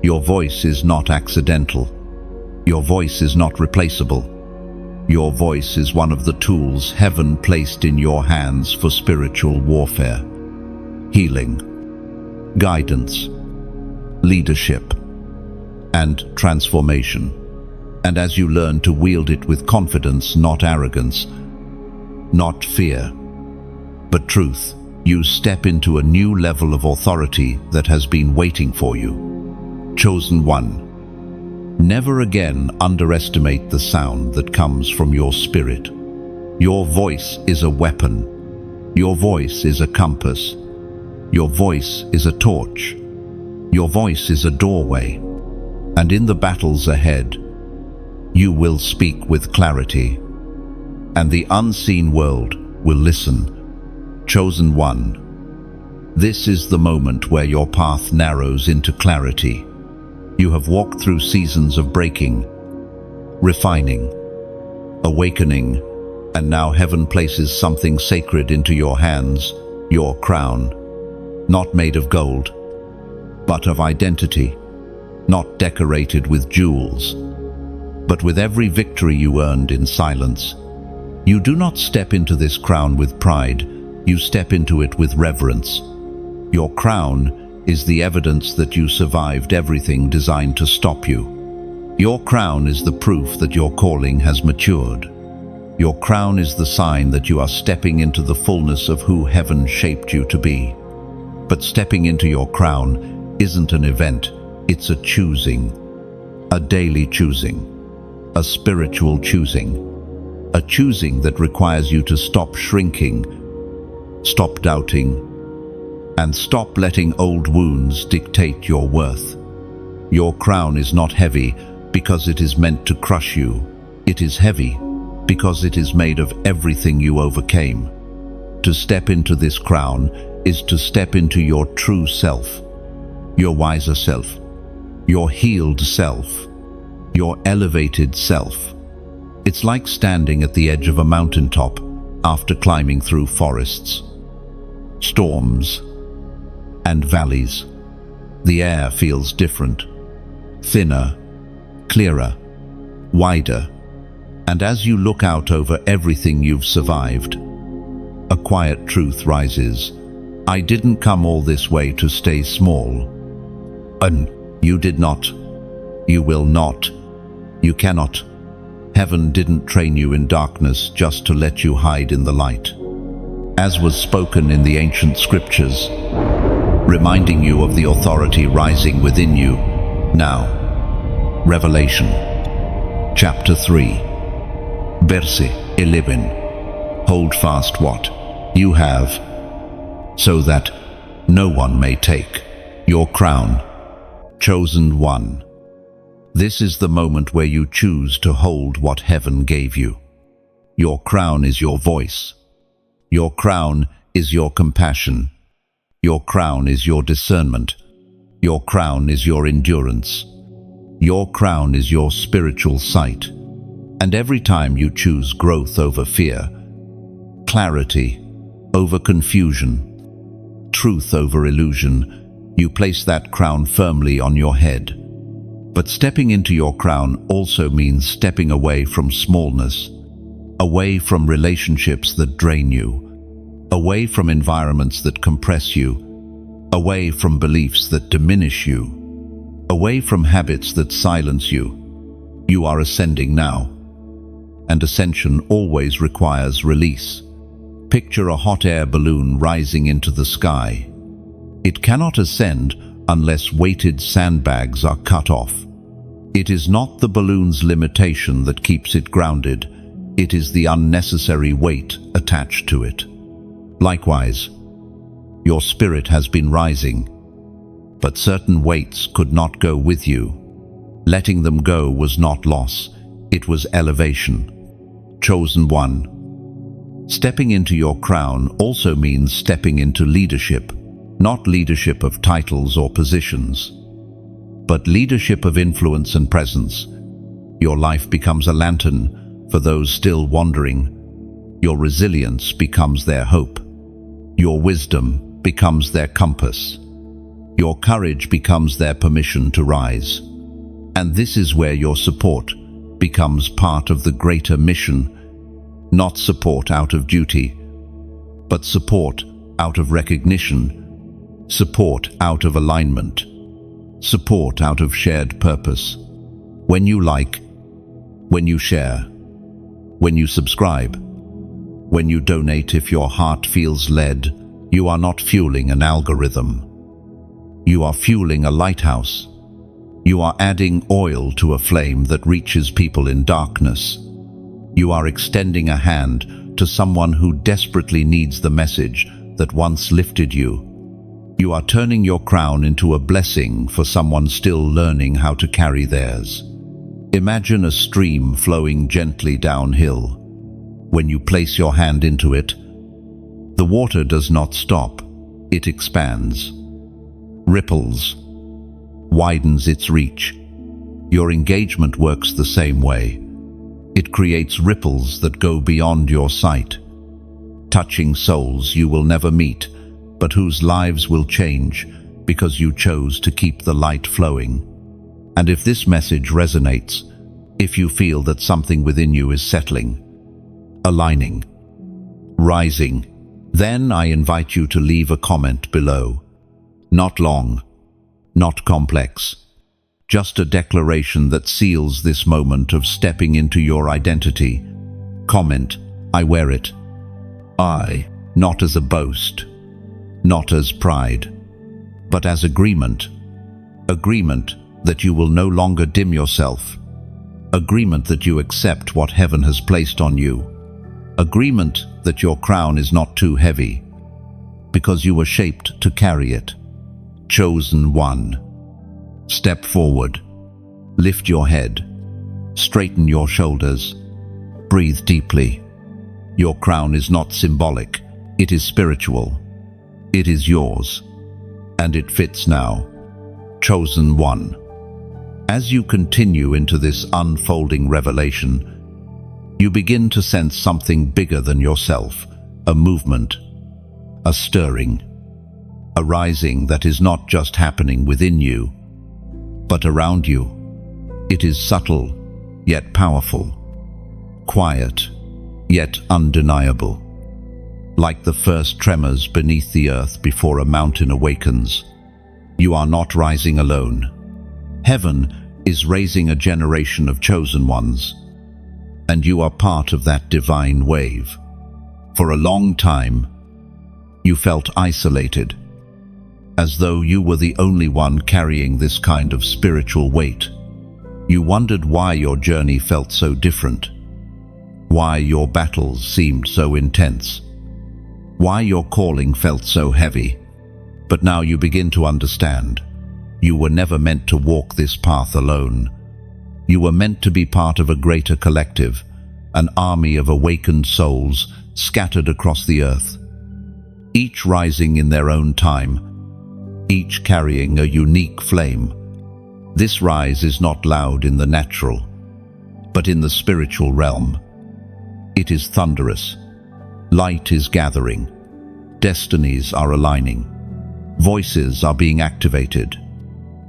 Your voice is not accidental. Your voice is not replaceable. Your voice is one of the tools heaven placed in your hands for spiritual warfare. Healing, guidance, leadership, and transformation. And as you learn to wield it with confidence, not arrogance, not fear, but truth, you step into a new level of authority that has been waiting for you. Chosen one. Never again underestimate the sound that comes from your spirit. Your voice is a weapon. Your voice is a compass. Your voice is a torch. Your voice is a doorway. And in the battles ahead, you will speak with clarity. And the unseen world will listen. Chosen one. This is the moment where your path narrows into clarity. You have walked through seasons of breaking, refining, awakening, and now heaven places something sacred into your hands, your crown, not made of gold, but of identity, not decorated with jewels, but with every victory you earned in silence. You do not step into this crown with pride, you step into it with reverence. Your crown is the evidence that you survived everything designed to stop you. Your crown is the proof that your calling has matured. Your crown is the sign that you are stepping into the fullness of who heaven shaped you to be. But stepping into your crown isn't an event, it's a choosing, a daily choosing, a spiritual choosing, a choosing that requires you to stop shrinking, stop doubting, and stop letting old wounds dictate your worth. Your crown is not heavy because it is meant to crush you. It is heavy because it is made of everything you overcame. To step into this crown is to step into your true self, your wiser self, your healed self, your elevated self. It's like standing at the edge of a mountaintop after climbing through forests, storms, and valleys. The air feels different, thinner, clearer, wider, and as you look out over everything you've survived, a quiet truth rises. I didn't come all this way to stay small. And you did not. You will not. You cannot. Heaven didn't train you in darkness just to let you hide in the light. As was spoken in the ancient scriptures, reminding you of the authority rising within you. Now, Revelation, chapter 3, verse 11. Hold fast what you have, so that no one may take your crown. Chosen one. This is the moment where you choose to hold what heaven gave you. Your crown is your voice. Your crown is your compassion. Your crown is your discernment. Your crown is your endurance. Your crown is your spiritual sight. And every time you choose growth over fear, clarity over confusion, truth over illusion, you place that crown firmly on your head. But stepping into your crown also means stepping away from smallness, away from relationships that drain you, away from environments that compress you, away from beliefs that diminish you, away from habits that silence you. You are ascending now, and ascension always requires release. Picture a hot air balloon rising into the sky. It cannot ascend unless weighted sandbags are cut off. It is not the balloon's limitation that keeps it grounded, it is the unnecessary weight attached to it. Likewise, your spirit has been rising, but certain weights could not go with you. Letting them go was not loss, it was elevation. Chosen one. Stepping into your crown also means stepping into leadership, not leadership of titles or positions, but leadership of influence and presence. Your life becomes a lantern for those still wandering. Your resilience becomes their hope. Your wisdom becomes their compass. Your courage becomes their permission to rise. And this is where your support becomes part of the greater mission, not support out of duty, but support out of recognition, support out of alignment, support out of shared purpose. When you like, when you share, when you subscribe, when you donate if your heart feels led, you are not fueling an algorithm. You are fueling a lighthouse. You are adding oil to a flame that reaches people in darkness. You are extending a hand to someone who desperately needs the message that once lifted you. You are turning your crown into a blessing for someone still learning how to carry theirs. Imagine a stream flowing gently downhill. When you place your hand into it, the water does not stop, it expands, ripples, widens its reach. Your engagement works the same way. It creates ripples that go beyond your sight, touching souls you will never meet, but whose lives will change because you chose to keep the light flowing. And if this message resonates, if you feel that something within you is settling, aligning, rising, then I invite you to leave a comment below. Not long, not complex, just a declaration that seals this moment of stepping into your identity. Comment, I wear it. I, not as a boast, not as pride, but as agreement. Agreement that you will no longer dim yourself. Agreement that you accept what heaven has placed on you. Agreement that your crown is not too heavy, because you were shaped to carry it. Chosen one. Step forward. Lift your head. Straighten your shoulders. Breathe deeply. Your crown is not symbolic, it is spiritual. It is yours, and it fits now. Chosen one. As you continue into this unfolding revelation, you begin to sense something bigger than yourself, a movement, a stirring, a rising that is not just happening within you, but around you. It is subtle, yet powerful, quiet, yet undeniable. Like the first tremors beneath the earth before a mountain awakens, you are not rising alone. Heaven is raising a generation of chosen ones. and you are part of that divine wave. For a long time, you felt isolated, as though you were the only one carrying this kind of spiritual weight. You wondered why your journey felt so different, why your battles seemed so intense, why your calling felt so heavy. But now you begin to understand. You were never meant to walk this path alone. You were meant to be part of a greater collective, an army of awakened souls scattered across the earth, each rising in their own time, each carrying a unique flame. This rise is not loud in the natural, but in the spiritual realm. It is thunderous. Light is gathering. Destinies are aligning. Voices are being activated.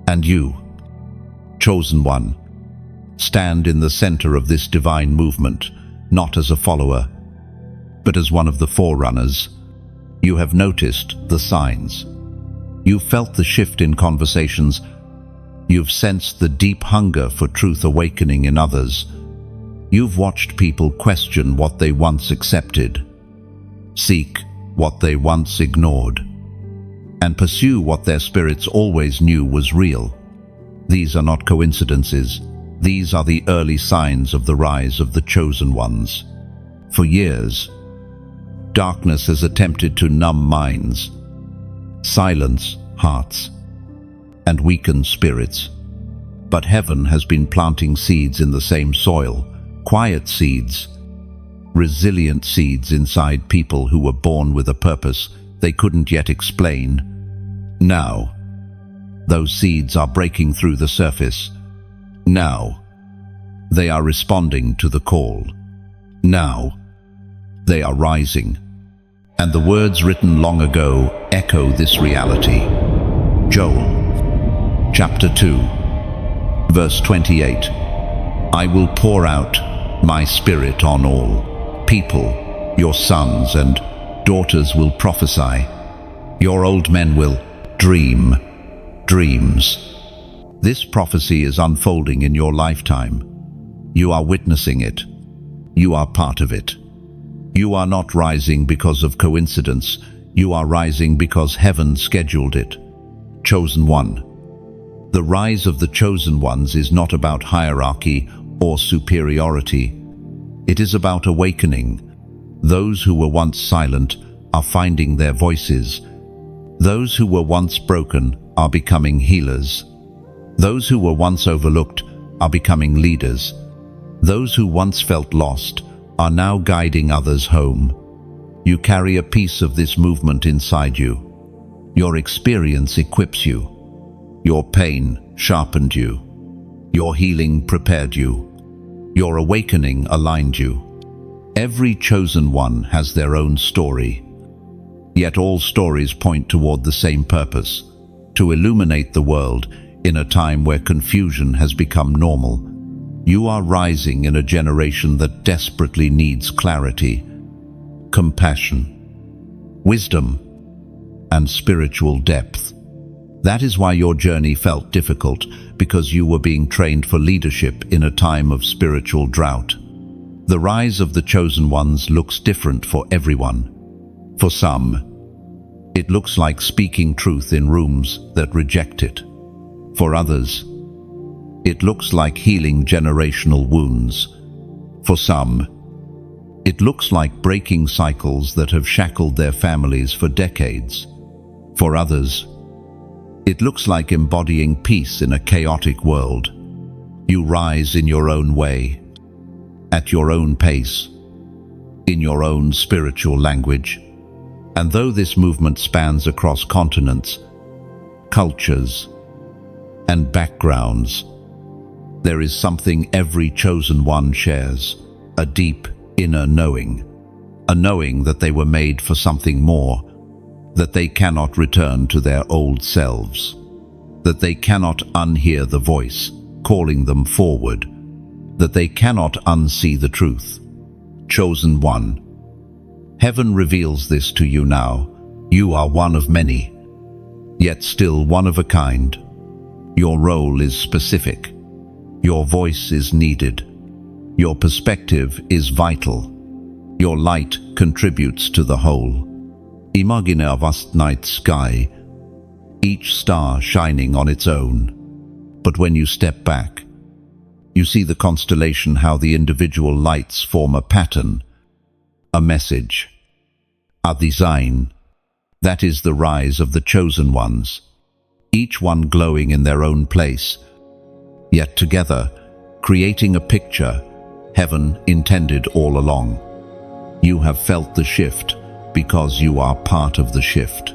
And you, chosen one, stand in the center of this divine movement, not as a follower, but as one of the forerunners. You have noticed the signs. You've felt the shift in conversations. You've sensed the deep hunger for truth awakening in others. You've watched people question what they once accepted, seek what they once ignored, and pursue what their spirits always knew was real. These are not coincidences. These are the early signs of the rise of the chosen ones. For years, darkness has attempted to numb minds, silence hearts, and weaken spirits. But heaven has been planting seeds in the same soil, quiet seeds, resilient seeds inside people who were born with a purpose they couldn't yet explain. Now, those seeds are breaking through the surface. Now, they are responding to the call. Now, they are rising. And the words written long ago echo this reality. Joel, chapter 2, verse 28. I will pour out my spirit on all people. Your sons and daughters will prophesy. Your old men will dream dreams. This prophecy is unfolding in your lifetime. You are witnessing it. You are part of it. You are not rising because of coincidence. You are rising because heaven scheduled it. Chosen one. The rise of the chosen ones is not about hierarchy or superiority. It is about awakening. Those who were once silent are finding their voices. Those who were once broken are becoming healers. Those who were once overlooked are becoming leaders. Those who once felt lost are now guiding others home. You carry a piece of this movement inside you. Your experience equips you. Your pain sharpened you. Your healing prepared you. Your awakening aligned you. Every chosen one has their own story. Yet all stories point toward the same purpose: to illuminate the world in a time where confusion has become normal. You are rising in a generation that desperately needs clarity, compassion, wisdom, and spiritual depth. That is why your journey felt difficult, because you were being trained for leadership in a time of spiritual drought. The rise of the chosen ones looks different for everyone. For some, it looks like speaking truth in rooms that reject it. For others, it looks like healing generational wounds. For some, it looks like breaking cycles that have shackled their families for decades. For others, it looks like embodying peace in a chaotic world. You rise in your own way, at your own pace, in your own spiritual language. And though this movement spans across continents, cultures, and backgrounds, there is something every chosen one shares: a deep inner knowing, a knowing that they were made for something more, that they cannot return to their old selves, that they cannot unhear the voice calling them forward, that they cannot unsee the truth. Chosen one. Heaven reveals this to you now. You are one of many, yet still one of a kind. Your role is specific. Your voice is needed. Your perspective is vital. Your light contributes to the whole. Imagine a vast night sky, each star shining on its own. But when you step back, you see the constellation, how the individual lights form a pattern, a message, a design. That is the rise of the chosen ones, each one glowing in their own place, yet together, creating a picture heaven intended all along. You have felt the shift because you are part of the shift.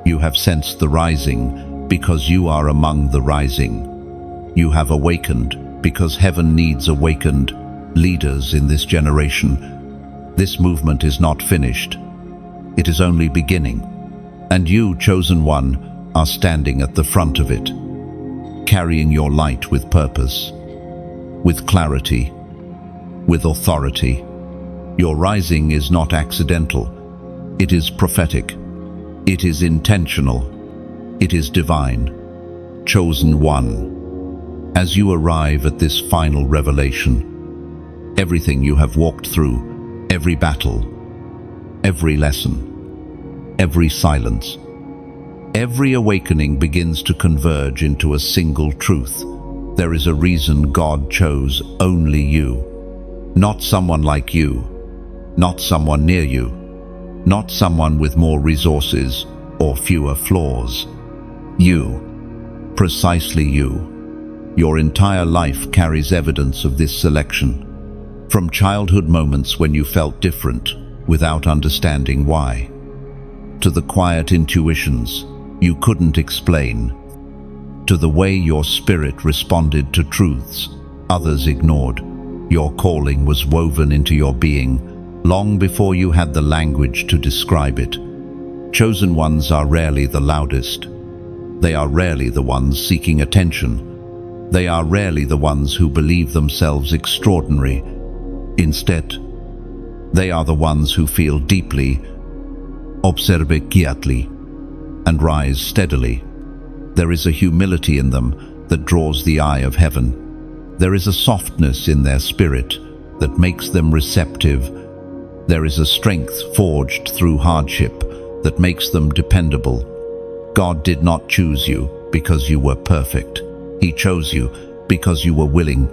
You have sensed the rising because you are among the rising. You have awakened because heaven needs awakened leaders in this generation. This movement is not finished. It is only beginning. And you, chosen one, are standing at the front of it, carrying your light with purpose, with clarity, with authority. Your rising is not accidental. It is prophetic. It is intentional. It is divine. Chosen one. As you arrive at this final revelation, everything you have walked through, every battle, every lesson, every silence, every awakening begins to converge into a single truth. There is a reason God chose only you. Not someone like you, not someone near you, not someone with more resources or fewer flaws. You, precisely you. Your entire life carries evidence of this selection, from childhood moments when you felt different without understanding why, to the quiet intuitions you couldn't explain, to the way your spirit responded to truths others ignored. Your calling was woven into your being long before you had the language to describe it. Chosen ones are rarely the loudest. They are rarely the ones seeking attention. They are rarely the ones who believe themselves extraordinary. Instead, they are the ones who feel deeply, observe quietly, and rise steadily. There is a humility in them that draws the eye of heaven. There is a softness in their spirit that makes them receptive. There is a strength forged through hardship that makes them dependable. God did not choose you because you were perfect. He chose you because you were willing,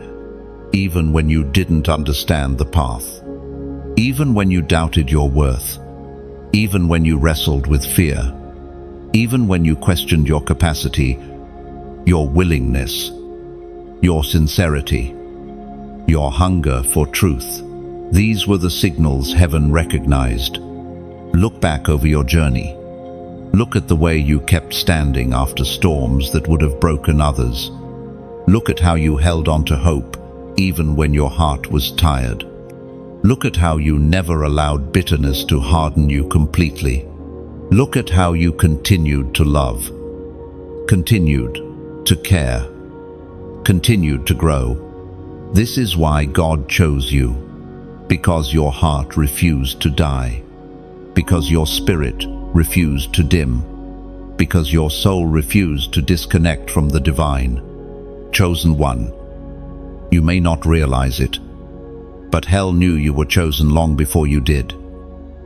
even when you didn't understand the path, even when you doubted your worth, even when you wrestled with fear, even when you questioned your capacity. Your willingness, your sincerity, your hunger for truth, these were the signals heaven recognized. Look back over your journey. Look at the way you kept standing after storms that would have broken others. Look at how you held on to hope even when your heart was tired. Look at how you never allowed bitterness to harden you completely. Look at how you continued to love, continued to care, continued to grow. This is why God chose you, because your heart refused to die, because your spirit refused to dim, because your soul refused to disconnect from the divine. Chosen one. You may not realize it, but hell knew you were chosen long before you did.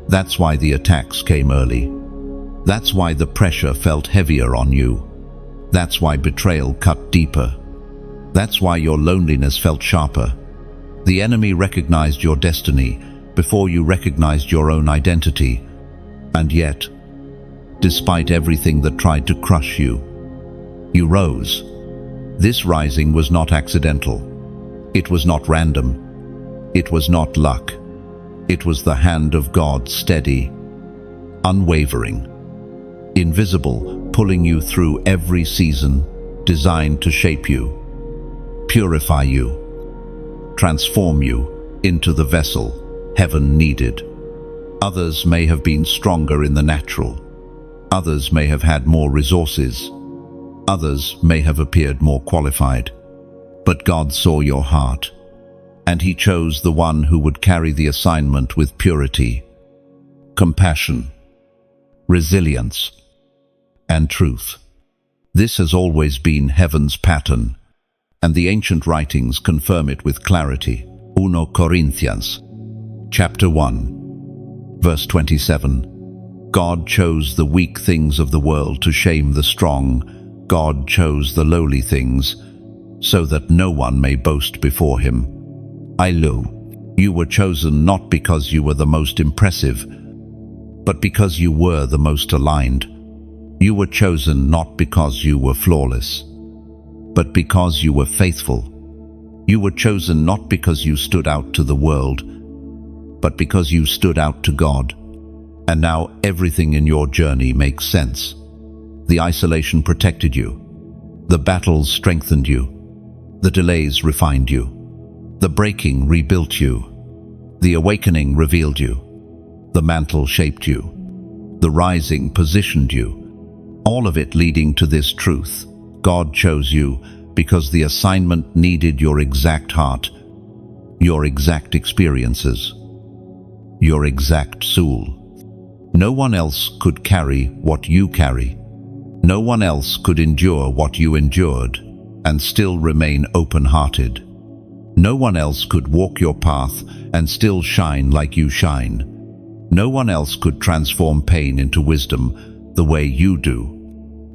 That's why the attacks came early. That's why the pressure felt heavier on you. That's why betrayal cut deeper. That's why your loneliness felt sharper. The enemy recognized your destiny before you recognized your own identity. And yet, despite everything that tried to crush you, you rose. This rising was not accidental. It was not random. It was not luck. It was the hand of God, steady, unwavering, invisible, pulling you through every season, designed to shape you, purify you, transform you into the vessel heaven needed. Others may have been stronger in the natural. Others may have had more resources. Others may have appeared more qualified. But God saw your heart, and He chose the one who would carry the assignment with purity, compassion, resilience, and truth. This has always been heaven's pattern, and the ancient writings confirm it with clarity. 1 Corinthians, chapter 1, verse 27. God chose the weak things of the world to shame the strong. God chose the lowly things, so that no one may boast before him. You were chosen not because you were the most impressive, but because you were the most aligned. You were chosen not because you were flawless, but because you were faithful. You were chosen not because you stood out to the world, but because you stood out to God. And now everything in your journey makes sense. The isolation protected you. The battles strengthened you. The delays refined you. The breaking rebuilt you. The awakening revealed you. The mantle shaped you. The rising positioned you. All of it leading to this truth. God chose you because the assignment needed your exact heart, your exact experiences, your exact soul. No one else could carry what you carry. No one else could endure what you endured and still remain open-hearted. No one else could walk your path and still shine like you shine. No one else could transform pain into wisdom the way you do.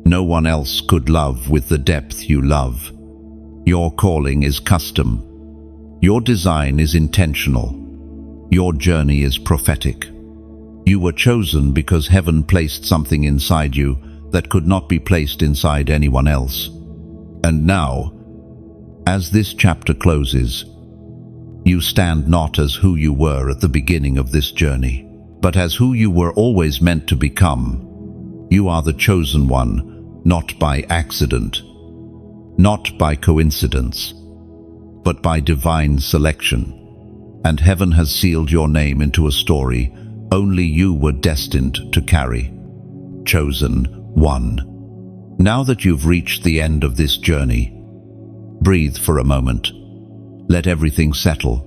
No one else could love with the depth you love. Your calling is custom. Your design is intentional. Your journey is prophetic. You were chosen because heaven placed something inside you that could not be placed inside anyone else. And now, as this chapter closes, you stand not as who you were at the beginning of this journey, but as who you were always meant to become. You are the chosen one, not by accident, not by coincidence, but by divine selection. And heaven has sealed your name into a story only you were destined to carry. Chosen one. Now that you've reached the end of this journey, breathe for a moment. Let everything settle.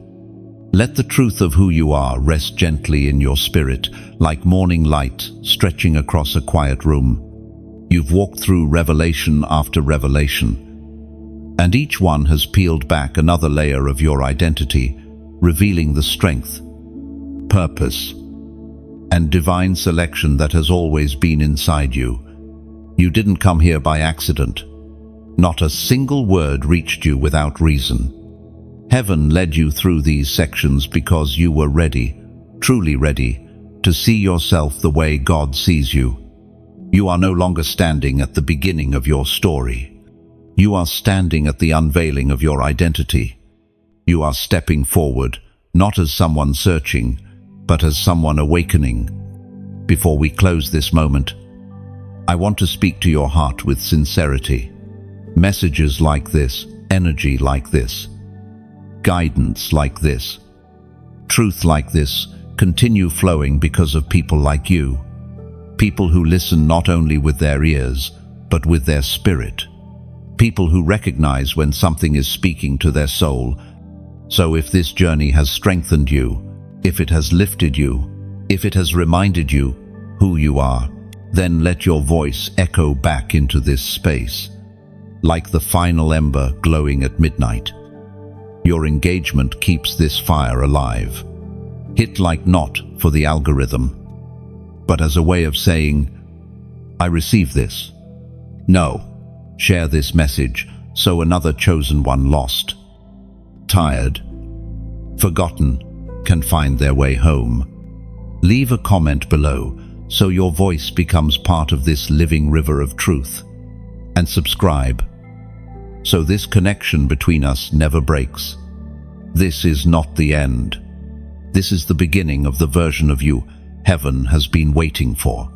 Let the truth of who you are rest gently in your spirit, like morning light stretching across a quiet room. You've walked through revelation after revelation, and each one has peeled back another layer of your identity, revealing the strength, purpose, and divine selection that has always been inside you. You didn't come here by accident. Not a single word reached you without reason. Heaven led you through these sections because you were ready, truly ready, to see yourself the way God sees you. You are no longer standing at the beginning of your story. You are standing at the unveiling of your identity. You are stepping forward, not as someone searching, but as someone awakening. Before we close this moment, I want to speak to your heart with sincerity. Messages like this, energy like this, guidance like this, truth like this continue flowing because of people like you. People who listen not only with their ears, but with their spirit. People who recognize when something is speaking to their soul. So if this journey has strengthened you, if it has lifted you, if it has reminded you who you are, then let your voice echo back into this space, like the final ember glowing at midnight. Your engagement keeps this fire alive. Hit like not for the algorithm, but as a way of saying, I receive this. No, share this message so another chosen one lost, tired, forgotten, can find their way home. Leave a comment below so your voice becomes part of this living river of truth. And subscribe so this connection between us never breaks. This is not the end. This is the beginning of the version of you heaven has been waiting for.